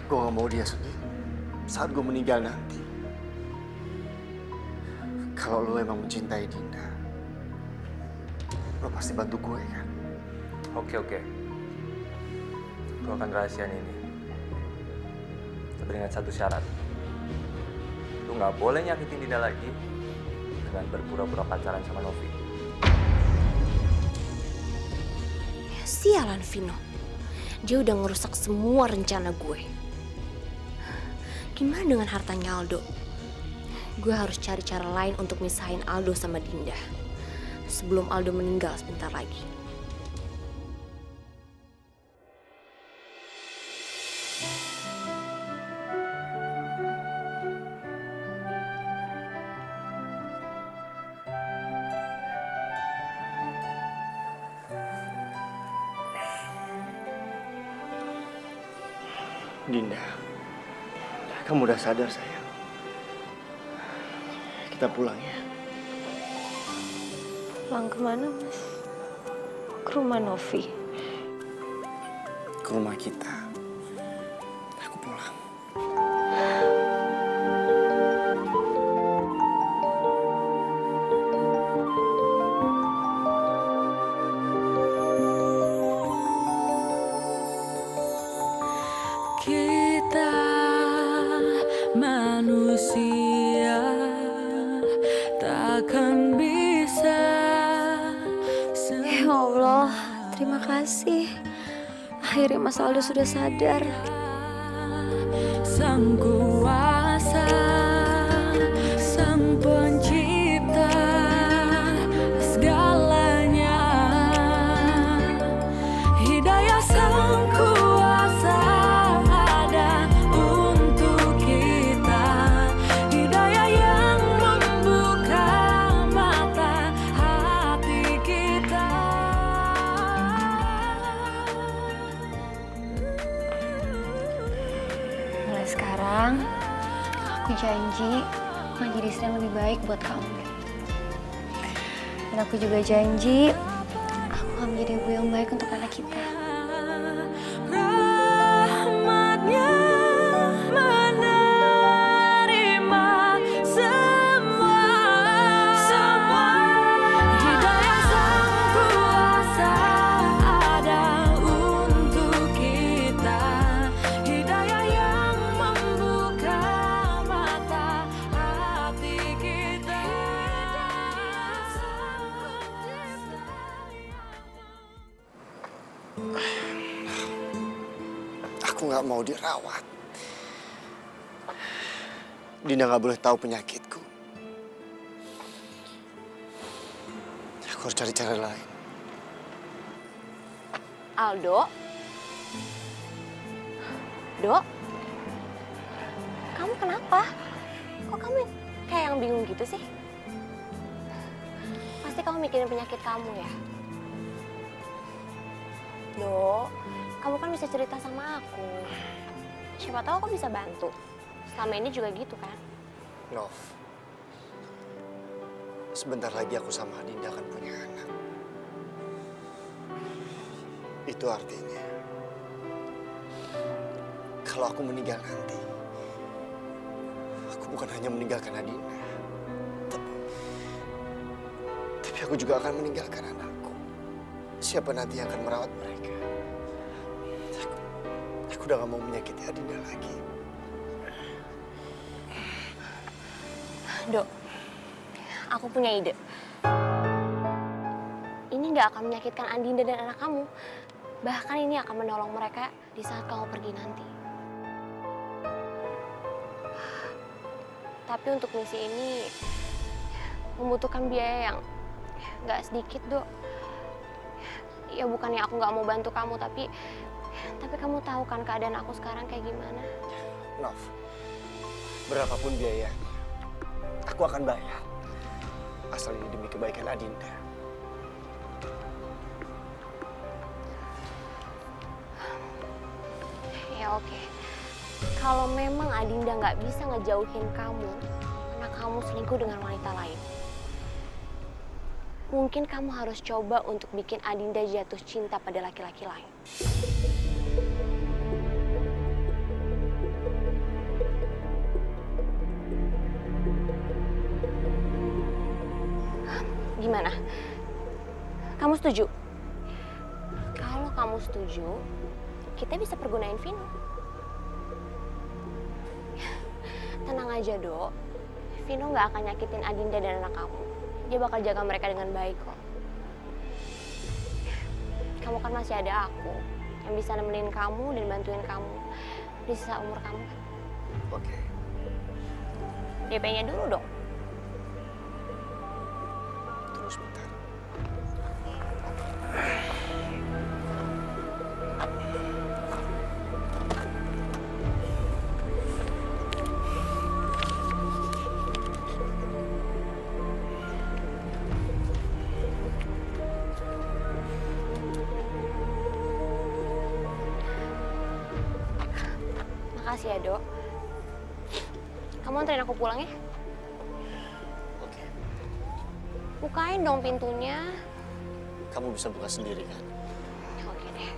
Gue gak mau dia sedih saat gue meninggal nanti. Kalau lo emang mencintai Dinda, lo pasti bantu gue kan?
Oke. Gue akan rahasiain ini. Tapi dengan satu syarat. Lu gak boleh nyakitin Dinda lagi dengan berpura-pura pacaran sama Novi.
Sialan Vino. Dia udah ngerusak semua rencana gue. Gimana dengan hartanya Aldo? Gue harus cari cara lain untuk misahin Aldo sama Dinda. Sebelum Aldo meninggal sebentar lagi.
Dinda, kamu udah sadar sayang. Kita pulang ya.
Pulang kemana, Mas? Ke rumah Novi.
Ke rumah kita. Aku pulang.
Kita manusia takkan bisa
Ya Allah, terima kasih. Akhirnya Mas Aldo sudah sadar.
sempurna. sang kuasa, sang pencipta segalanya. Hidayah sang kuasa ada untuk kita. Hidayah yang membuka mata hati kita.
Mulai sekarang, aku janji akan jadi istri yang lebih baik buat kamu. Dan aku juga janji aku akan menjadi ibu yang baik untuk anak kita.
Rahmatnya menerima semua. Hidayah sang kuasa ada untuk kita. Hidayah yang membuka mata hati kita.
Aku nggak mau dirawat. Dinda nggak boleh tahu penyakitku. Aku harus cari cara lain.
Aldo? Dok? Kamu kenapa? Kok kamu kayak yang bingung gitu sih? Pasti kamu mikirin penyakit kamu ya? Dok, kamu kan bisa cerita sama aku. Siapa tahu aku bisa bantu. Selama ini juga gitu kan?
Nov, sebentar lagi aku sama Dinda akan punya anak. Itu artinya, kalau aku meninggal nanti, aku bukan hanya meninggalkan Adinda, tapi aku juga akan meninggalkan anakku. Siapa nanti yang akan merawat mereka? Aku udah gak mau menyakiti Adinda lagi.
Dok, aku punya ide. Ini nggak akan menyakitkan Andinda dan anak kamu. Bahkan ini akan menolong mereka di saat kamu pergi nanti. Tapi untuk misi ini membutuhkan biaya yang nggak sedikit, Dok. Ya bukannya aku nggak mau bantu kamu, tapi kamu tahu kan keadaan aku sekarang kayak gimana.
Nov, berapapun biayanya, aku akan bayar. Asal ini demi kebaikan Adinda.
Ya oke. Kalau memang Adinda nggak bisa ngejauhin kamu, karena kamu selingkuh dengan wanita lain, mungkin kamu harus coba untuk bikin Adinda jatuh cinta pada laki-laki lain. Gimana? Kamu setuju? Kalau kamu setuju, kita bisa pergunain Vino. Tenang aja, Dok. Vino nggak akan nyakitin Adinda dan anak kamu. Dia bakal jaga mereka dengan baik kok. Kamu kan masih ada aku yang bisa nemenin kamu dan bantuin kamu di sisa umur kamu.
Oke.
DP-nya dulu dong.
Tunggu sebentar.
Makasih ya, Dok. Kamu anterin aku pulang ya?
Oke.
Bukain dong pintunya.
Kamu bisa buka sendiri kan?
Oke deh.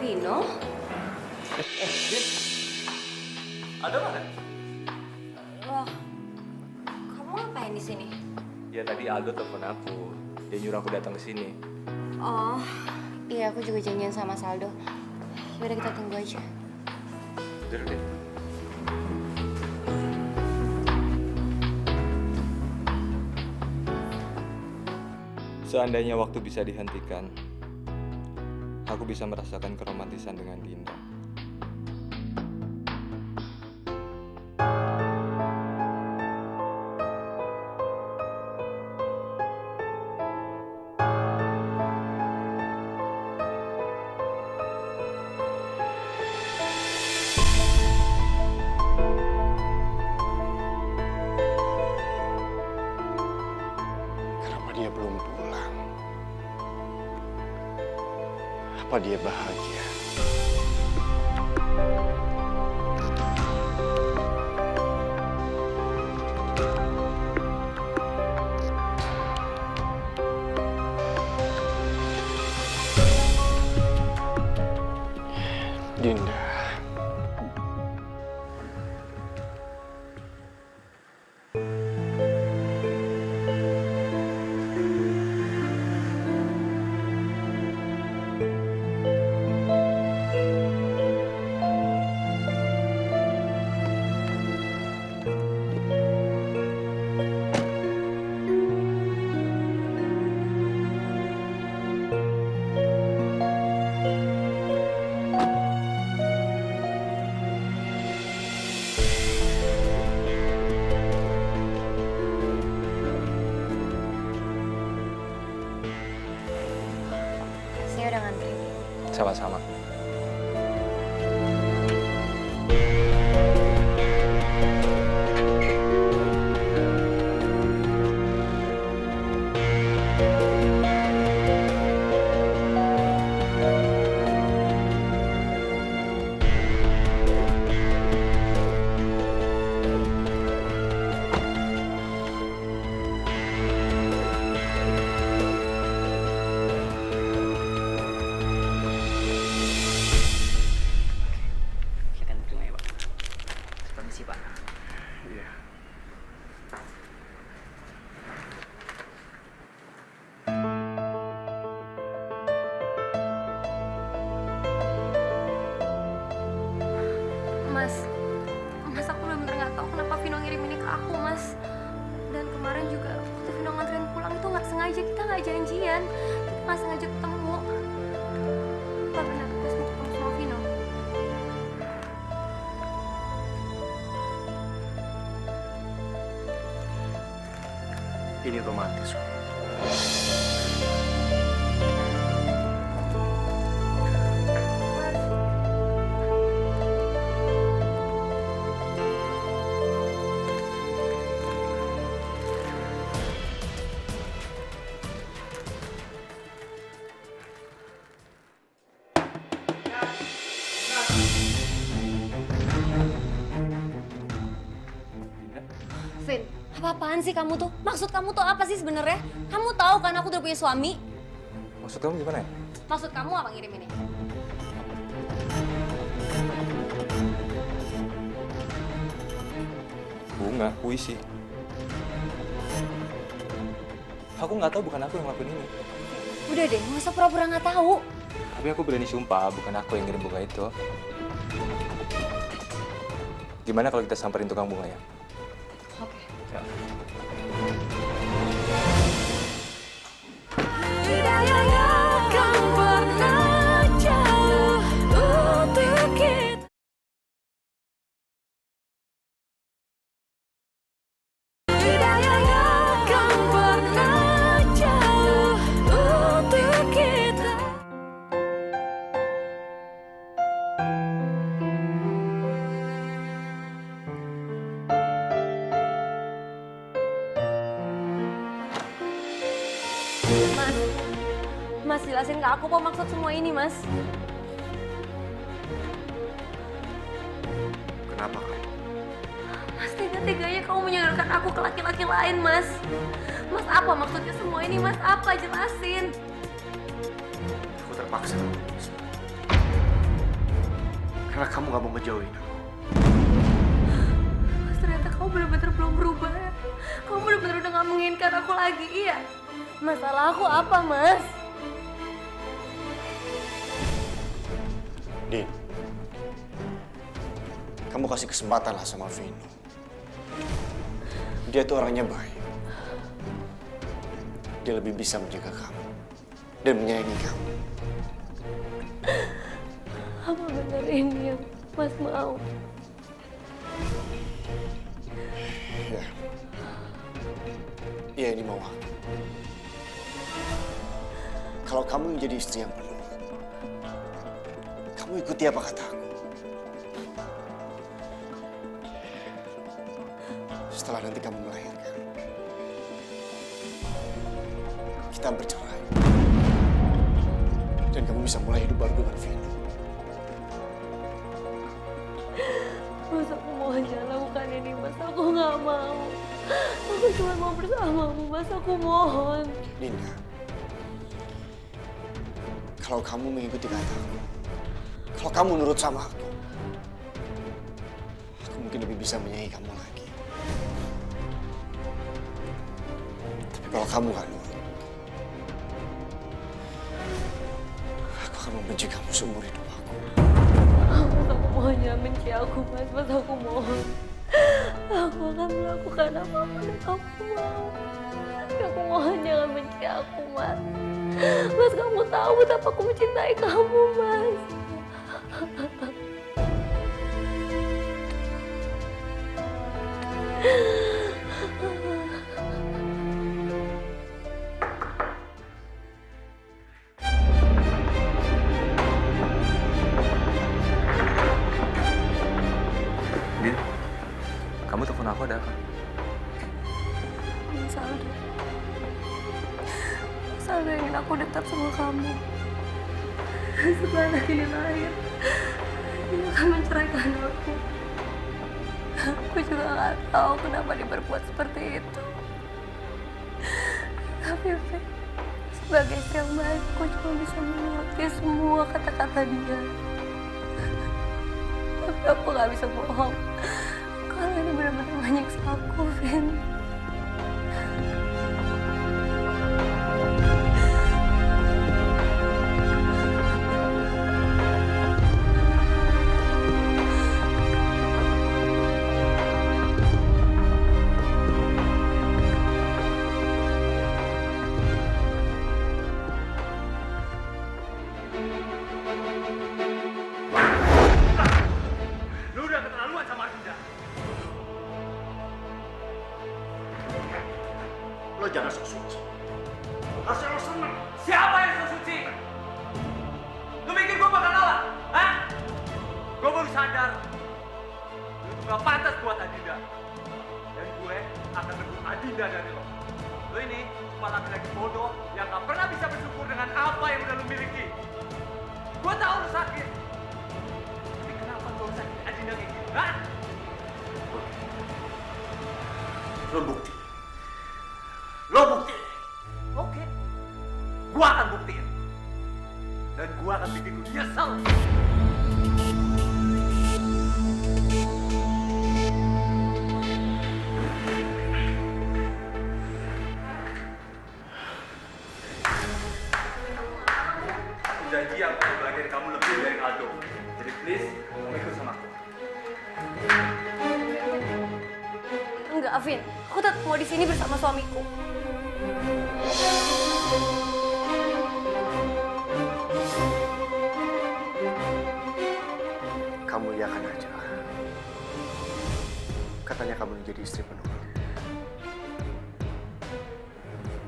Vino?
Ada mana?
Loh, kamu ngapain di sini?
Ya tadi Aldo telepon aku. Dia nyuruh aku datang ke sini.
Oh, Iya, aku juga janjian sama Saldo. Yaudah kita tunggu aja.
Duduk deh. Seandainya waktu bisa dihentikan, aku bisa merasakan keromantisan dengan Dinda.
Kenapa dia belum pulang? Apa dia bahagia? Dinda.
Saya udah ngantri.
Sama-sama.
Silakan terima ya, Pak. Permisi, Pak.
Iya.
Mas, aku bener-bener nggak tahu kenapa Vino ngirim ini ke aku, Mas. Dan kemarin juga waktu Vino nganterin pulang itu nggak sengaja, kita nggak janjian, kita nggak sengaja ketemu. Apa benar Mas mau ketemu sama Vino?
Ini romantis.
Vin, apa-apaan sih kamu tuh? Maksud kamu tuh apa sih sebenarnya? Kamu tahu kan aku udah punya suami?
Maksud kamu gimana ya?
Maksud kamu apa ngirim ini?
Bunga, puisi. Aku nggak tahu, bukan aku yang ngelakuin ini.
Udah deh, nggak usah pura-pura nggak tahu.
Tapi aku berani sumpah, bukan aku yang ngirim bunga itu. Gimana kalau kita samperin tukang bunga ya?
Oke.
Hidayah yang kan pernah jauh untuk kita. Hidayah yang kan pernah jauh untuk kita.
Mas jelasin ke aku apa maksud semua ini, Mas.
Kenapa kamu?
Mas, tega-teganya kamu menyodorkan aku ke laki-laki lain, Mas. Mas, apa maksudnya semua ini, Mas? Apa? Jelasin.
Aku terpaksa. Karena kamu gak mau ngejauhin aku.
Mas, ternyata kamu benar-benar belum berubah ya. Kamu benar-benar udah gak menginginkan aku lagi, iya?
Masalah aku apa, Mas?
Din, kamu kasih kesempatan lah sama Vino. Dia tuh orangnya baik. Dia lebih bisa menjaga kamu dan menyayangi kamu.
Apa benar ini yang Mas mau?
Ya, ya ini mau aku. Kalau kamu menjadi istri yang penurut, kamu ikuti apa kata aku. Setelah nanti kamu melahirkan, kita bercerai. Dan kamu bisa mulai hidup baru dengan Vino.
Mas, aku mohon jangan lakukan ini, Mas. Aku nggak mau. Aku cuma mau bersamamu, Mas. Aku mohon.
Dinda, kalau kamu mengikuti kataku, kalau kamu nurut sama aku mungkin lebih bisa menyayangi kamu lagi. Tapi kalau kamu gak nurut, aku akan membenci kamu seumur hidup aku.
Mas, aku mohon jangan benci aku, Mas. Mas, aku mohon. Aku akan melakukan apapun yang kamu mau. Tapi aku mohon jangan benci aku, Mas. Mas, kamu tahu betapa aku mencintai kamu, Mas.
Din, kamu telepon aku ada apa?
Mas Aldo. Mas Aldo ingin aku dekat sama kamu. Setelah anak ini lahir, dia akan menceraikan aku. Aku juga nggak tahu kenapa dia berbuat seperti itu. Tapi Fe, sebagai istri yang baik, aku cuma bisa menuruti semua kata-kata dia. Tapi aku nggak bisa bohong. Kalau ini benar-benar menyiksa aku, Vin.
Lu udah keterlaluan sama Dinda.
Lo jangan sok suci.
Harusnya lo seneng. Siapa yang so suci? Lu mikir gue bakal nolak? Hah? Gue baru sadar. Lu tuh gak pantas buat Adinda. Dan gue akan rebut Adinda dari lo. Lo ini cuma laki-laki bodoh yang gak pernah bisa bersyukur dengan apa yang udah lo miliki. Gue tahu lo sakit. Tapi kenapa lo sakit Adinda kayak gitu? Hah?
Lo bukti. Lo bukti.
Oke. Gua akan buktiin. Dan gua akan bikin lu nyesel. Aku janji aku akan bagian kamu lebih dari Aldo. Jadi please, kamu ikut sama aku.
Enggak, Vin. Aku tetap mau di sini bersama suamiku.
Kamu iakan aja. Katanya kamu menjadi istri penurut.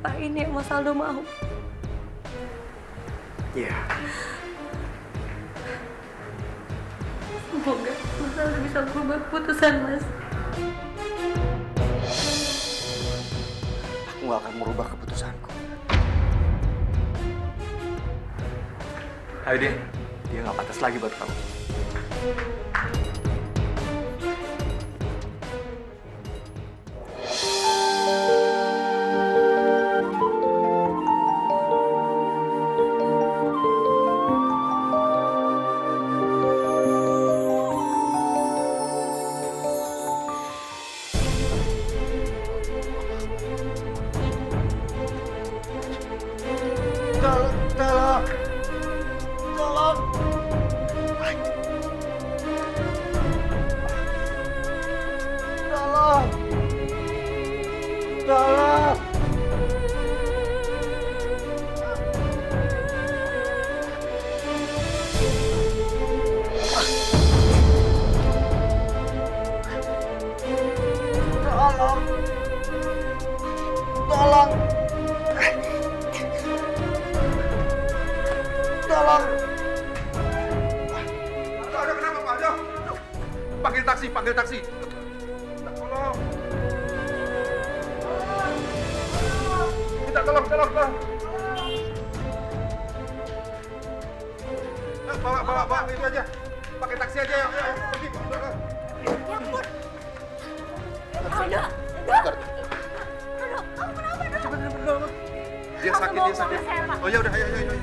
Pak, ini yang Mas Aldo mau.
Iya.
Semoga Mas Aldo bisa berubah keputusan, Mas.
Aku gak akan merubah keputusanku.
Ayo Din, dia nggak pantas lagi buat kamu.
Tolong!
panggil taksi. Tolong. Minta tolong. Bawa itu aja. Pakai taksi aja ya. Pergi.
Ya ampun. Aldo, kamu kenapa, Dok?
Dia sakit. Oh ya udah, ayo.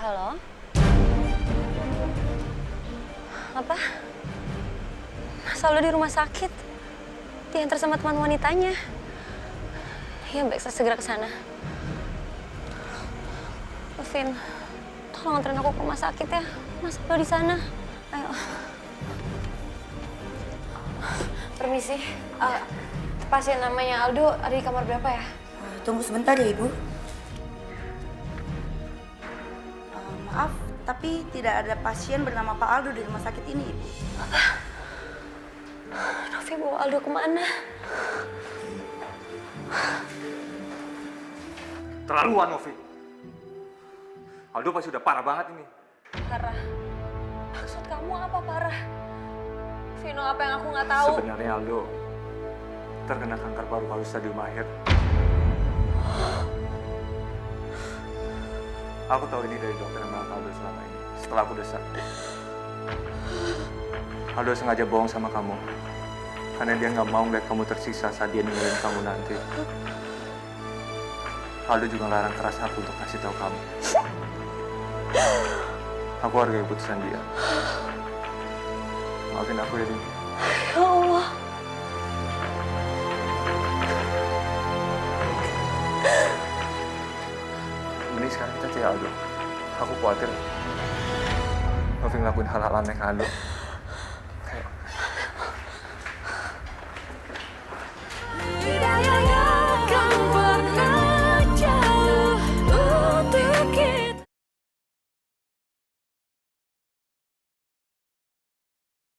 Halo? Apa? Mas Aldo di rumah sakit. Diantar sama teman wanitanya. Iya, baik, saya segera ke sana. Vin, tolong anterin aku ke rumah sakit ya. Mas Aldo di sana. Ayo. Permisi. Pasien namanya Aldo ada di kamar berapa ya?
Tunggu sebentar ya, Ibu. Maaf, tapi tidak ada pasien bernama Pak Aldo di rumah sakit ini, Ibu.
Novi bawa Aldo kemana?
Terlaluan, Novi. Aldo pasti udah parah banget ini.
Parah? Maksud kamu apa parah? Vino, apa yang aku nggak tahu?
Sebenarnya Aldo terkena kanker paru-paru stadium akhir. Aku tahu ini dari dokter yang merawat Aldo selama ini. Setelah aku desak, Aldo sengaja bohong sama kamu karena dia nggak mau ngeliat kamu tersiksa saat dia ninggalin kamu nanti. Aldo juga larang keras aku untuk kasih tahu kamu. Aku hargai keputusan dia. Maafin aku ya, Din.
Ya Allah.
Mending sekarang kita cari Aldo. Aku khawatir Novi ngelakuin hal-hal aneh ke Aldo. Kayak
Tidak akan pernah jauh untuk kita.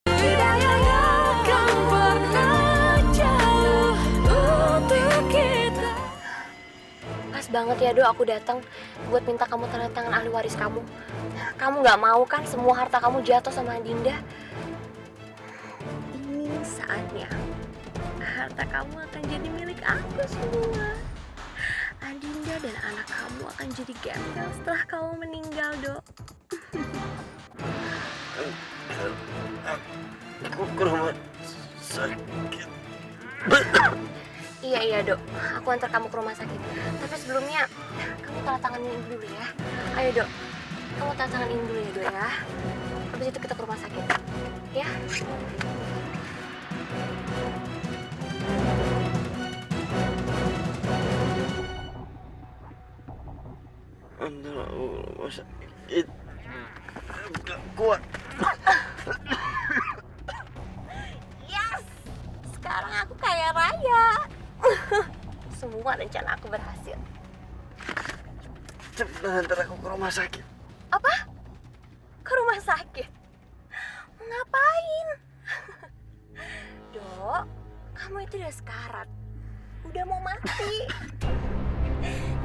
Tidak akan pernah jauh untuk kita.
Pas banget ya, Do, aku datang buat minta kamu tanda tangan ahli waris kamu. Kamu nggak mau kan semua harta kamu jatuh sama Dinda? Ini saatnya. Harta kamu akan jadi milik aku semua. Adinda dan anak kamu akan jadi gembel setelah kamu meninggal, Dok.
Aku ke rumah sakit.
Iya, Dok. Aku antar kamu ke rumah sakit. Tapi sebelumnya, kamu tanda tanganin ini dulu ya. Ayo, Dok. Kamu tanda tangan ini dulu ya, Dok ya. Habis itu kita ke rumah sakit. Ya?
Antar aku ke rumah sakit. Gak kuat.
Yes! Sekarang aku kaya raya. Semua rencana aku berhasil.
Cepat antar aku ke rumah sakit.
Apa? Ke rumah sakit? Mau ngapain? Dok, kamu itu udah sekarat. Udah mau mati.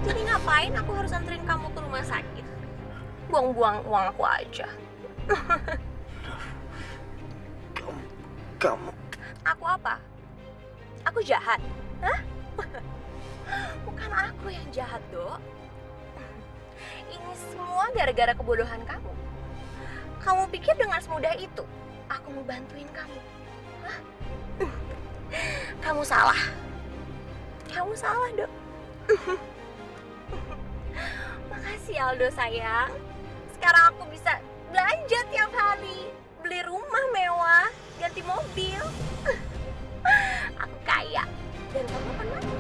Jadi ngapain aku harus anterin kamu ke rumah sakit? Buang-buang uang aku aja.
Kamu.
Aku apa? Aku jahat? Hah? Bukan aku yang jahat, Dok. Ini semua gara-gara kebodohan kamu. Kamu pikir dengan semudah itu aku mau bantuin kamu? Hah? Kamu salah. Kamu salah, Dok. Makasih, Aldo sayang. Sekarang aku bisa belanja tiap hari, beli rumah mewah, ganti mobil. Aku kaya. Dan kamu kan mati.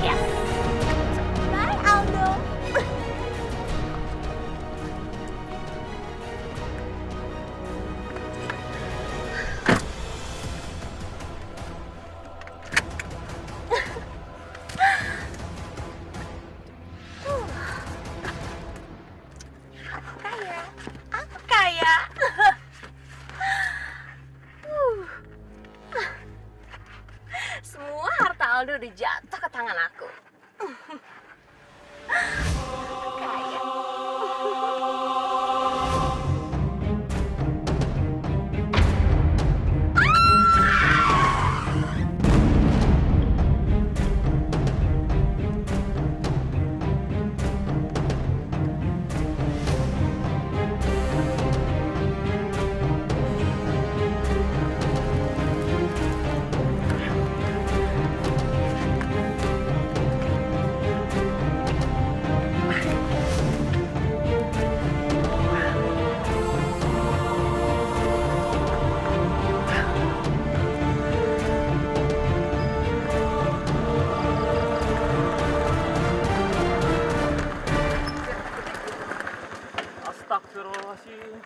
Yes. Bye, Aldo. Aldo udah jatuh ke tangan aku. Kaya.
Astagfirullahaladzim.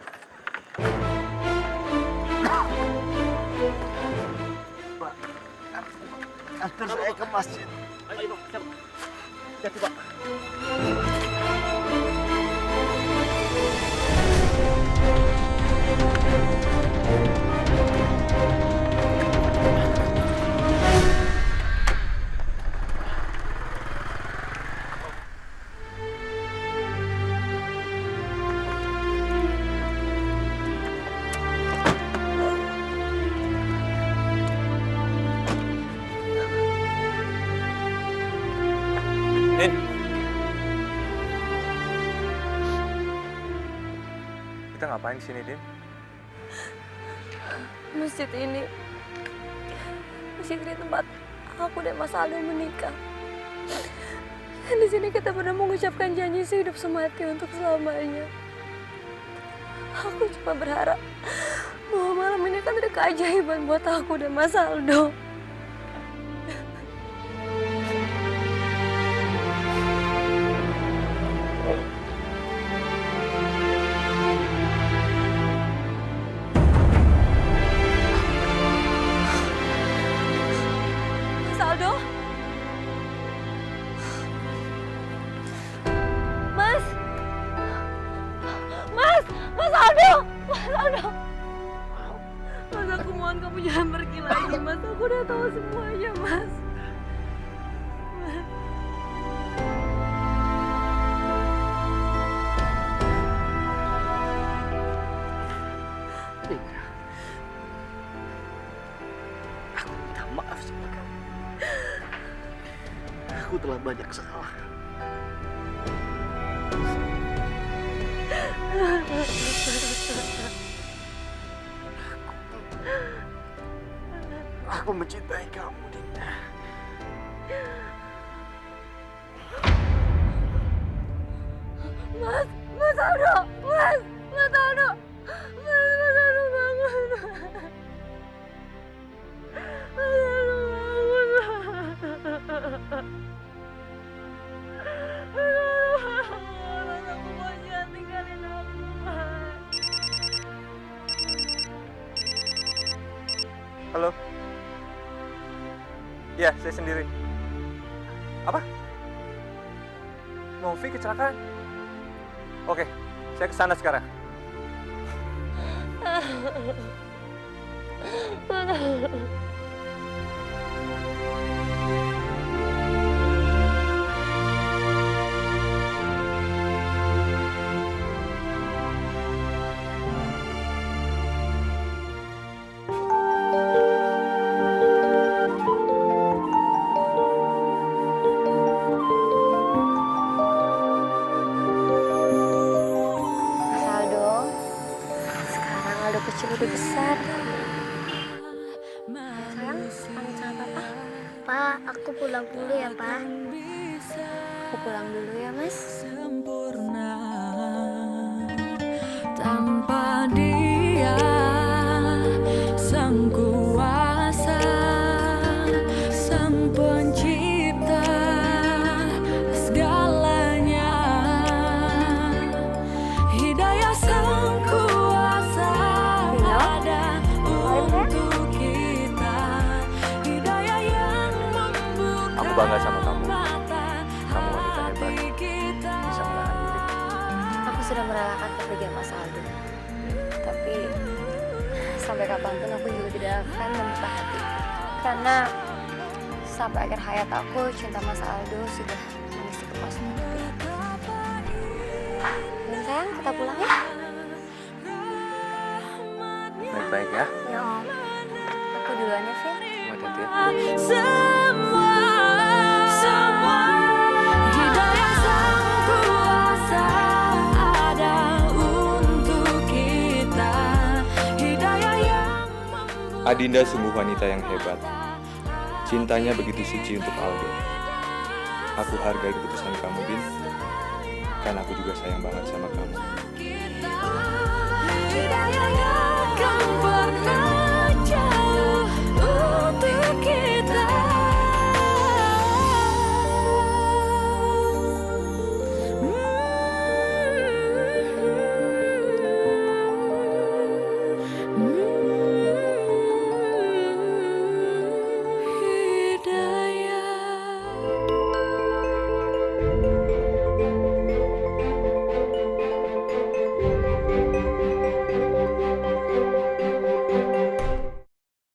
Antar saya ke masjid.
Ayo, Pak. Siap. Hati-hati, Pak. Din. Kita ngapain di sini, Din?
Masjid ini tempat aku dan Mas Aldo menikah. Dan di sini kita pernah mengucapkan janji sehidup semati untuk selamanya. Aku cuma berharap bahwa malam ini kan ada keajaiban buat aku dan Mas Aldo. Mas Aldo? Mas! Mas! Mas Aldo! Mas Aldo! Mas, aku mohon kamu jangan pergi lagi, Mas. Aku udah tahu semuanya, Mas.
Aku minta maaf sama kamu. Aku telah banyak salah. Aku mencintai kamu, Dinda.
Mas! Mas Aldo! Mas! Mas Aldo! Mas Aldo bangun! Mas Aldo bangun! Mas, aku mau jangan tinggalin aku, Mas.
Halo? Iya, saya sendiri. Apa? Novi kecelakaan? Oke, saya kesana sekarang.
Mas Aldo, sekarang Aldo kecil udah besar. Sayang, pamit sama papa.
Pak, aku pulang dulu ya, Pak.
Aku pulang dulu ya, Mas.
Sempurna tanpa Dia sang kuasa, sang pencipta segalanya. Hidayah sang kuasa ada untuk kita. Hidayah yang membuka
Aku bangga sama kamu.
mata
Kamu wanita hebat.
hati kita.
Bisa menahan diri.
Aku sudah merelakan kepergian Mas Aldo. Tapi sampai kapanpun aku juga tidak akan membuka hati. Karena sampai akhir hayat aku, cinta Mas Aldo sudah mengisi kekosongan hati aku. Dan sayang, kita pulang ya.
Baik-baik ya.
Ya Om. Aku duluan ya, Vin.
Hati-hati ya.
semua hidayah sang kuasa ada untuk kita, hidayah yang
Adinda sungguh wanita yang hebat. Cintanya begitu suci untuk Aldo. Aku hargai keputusan kamu, Din. Karena aku juga sayang banget sama kamu.
hidayah yang akan pernah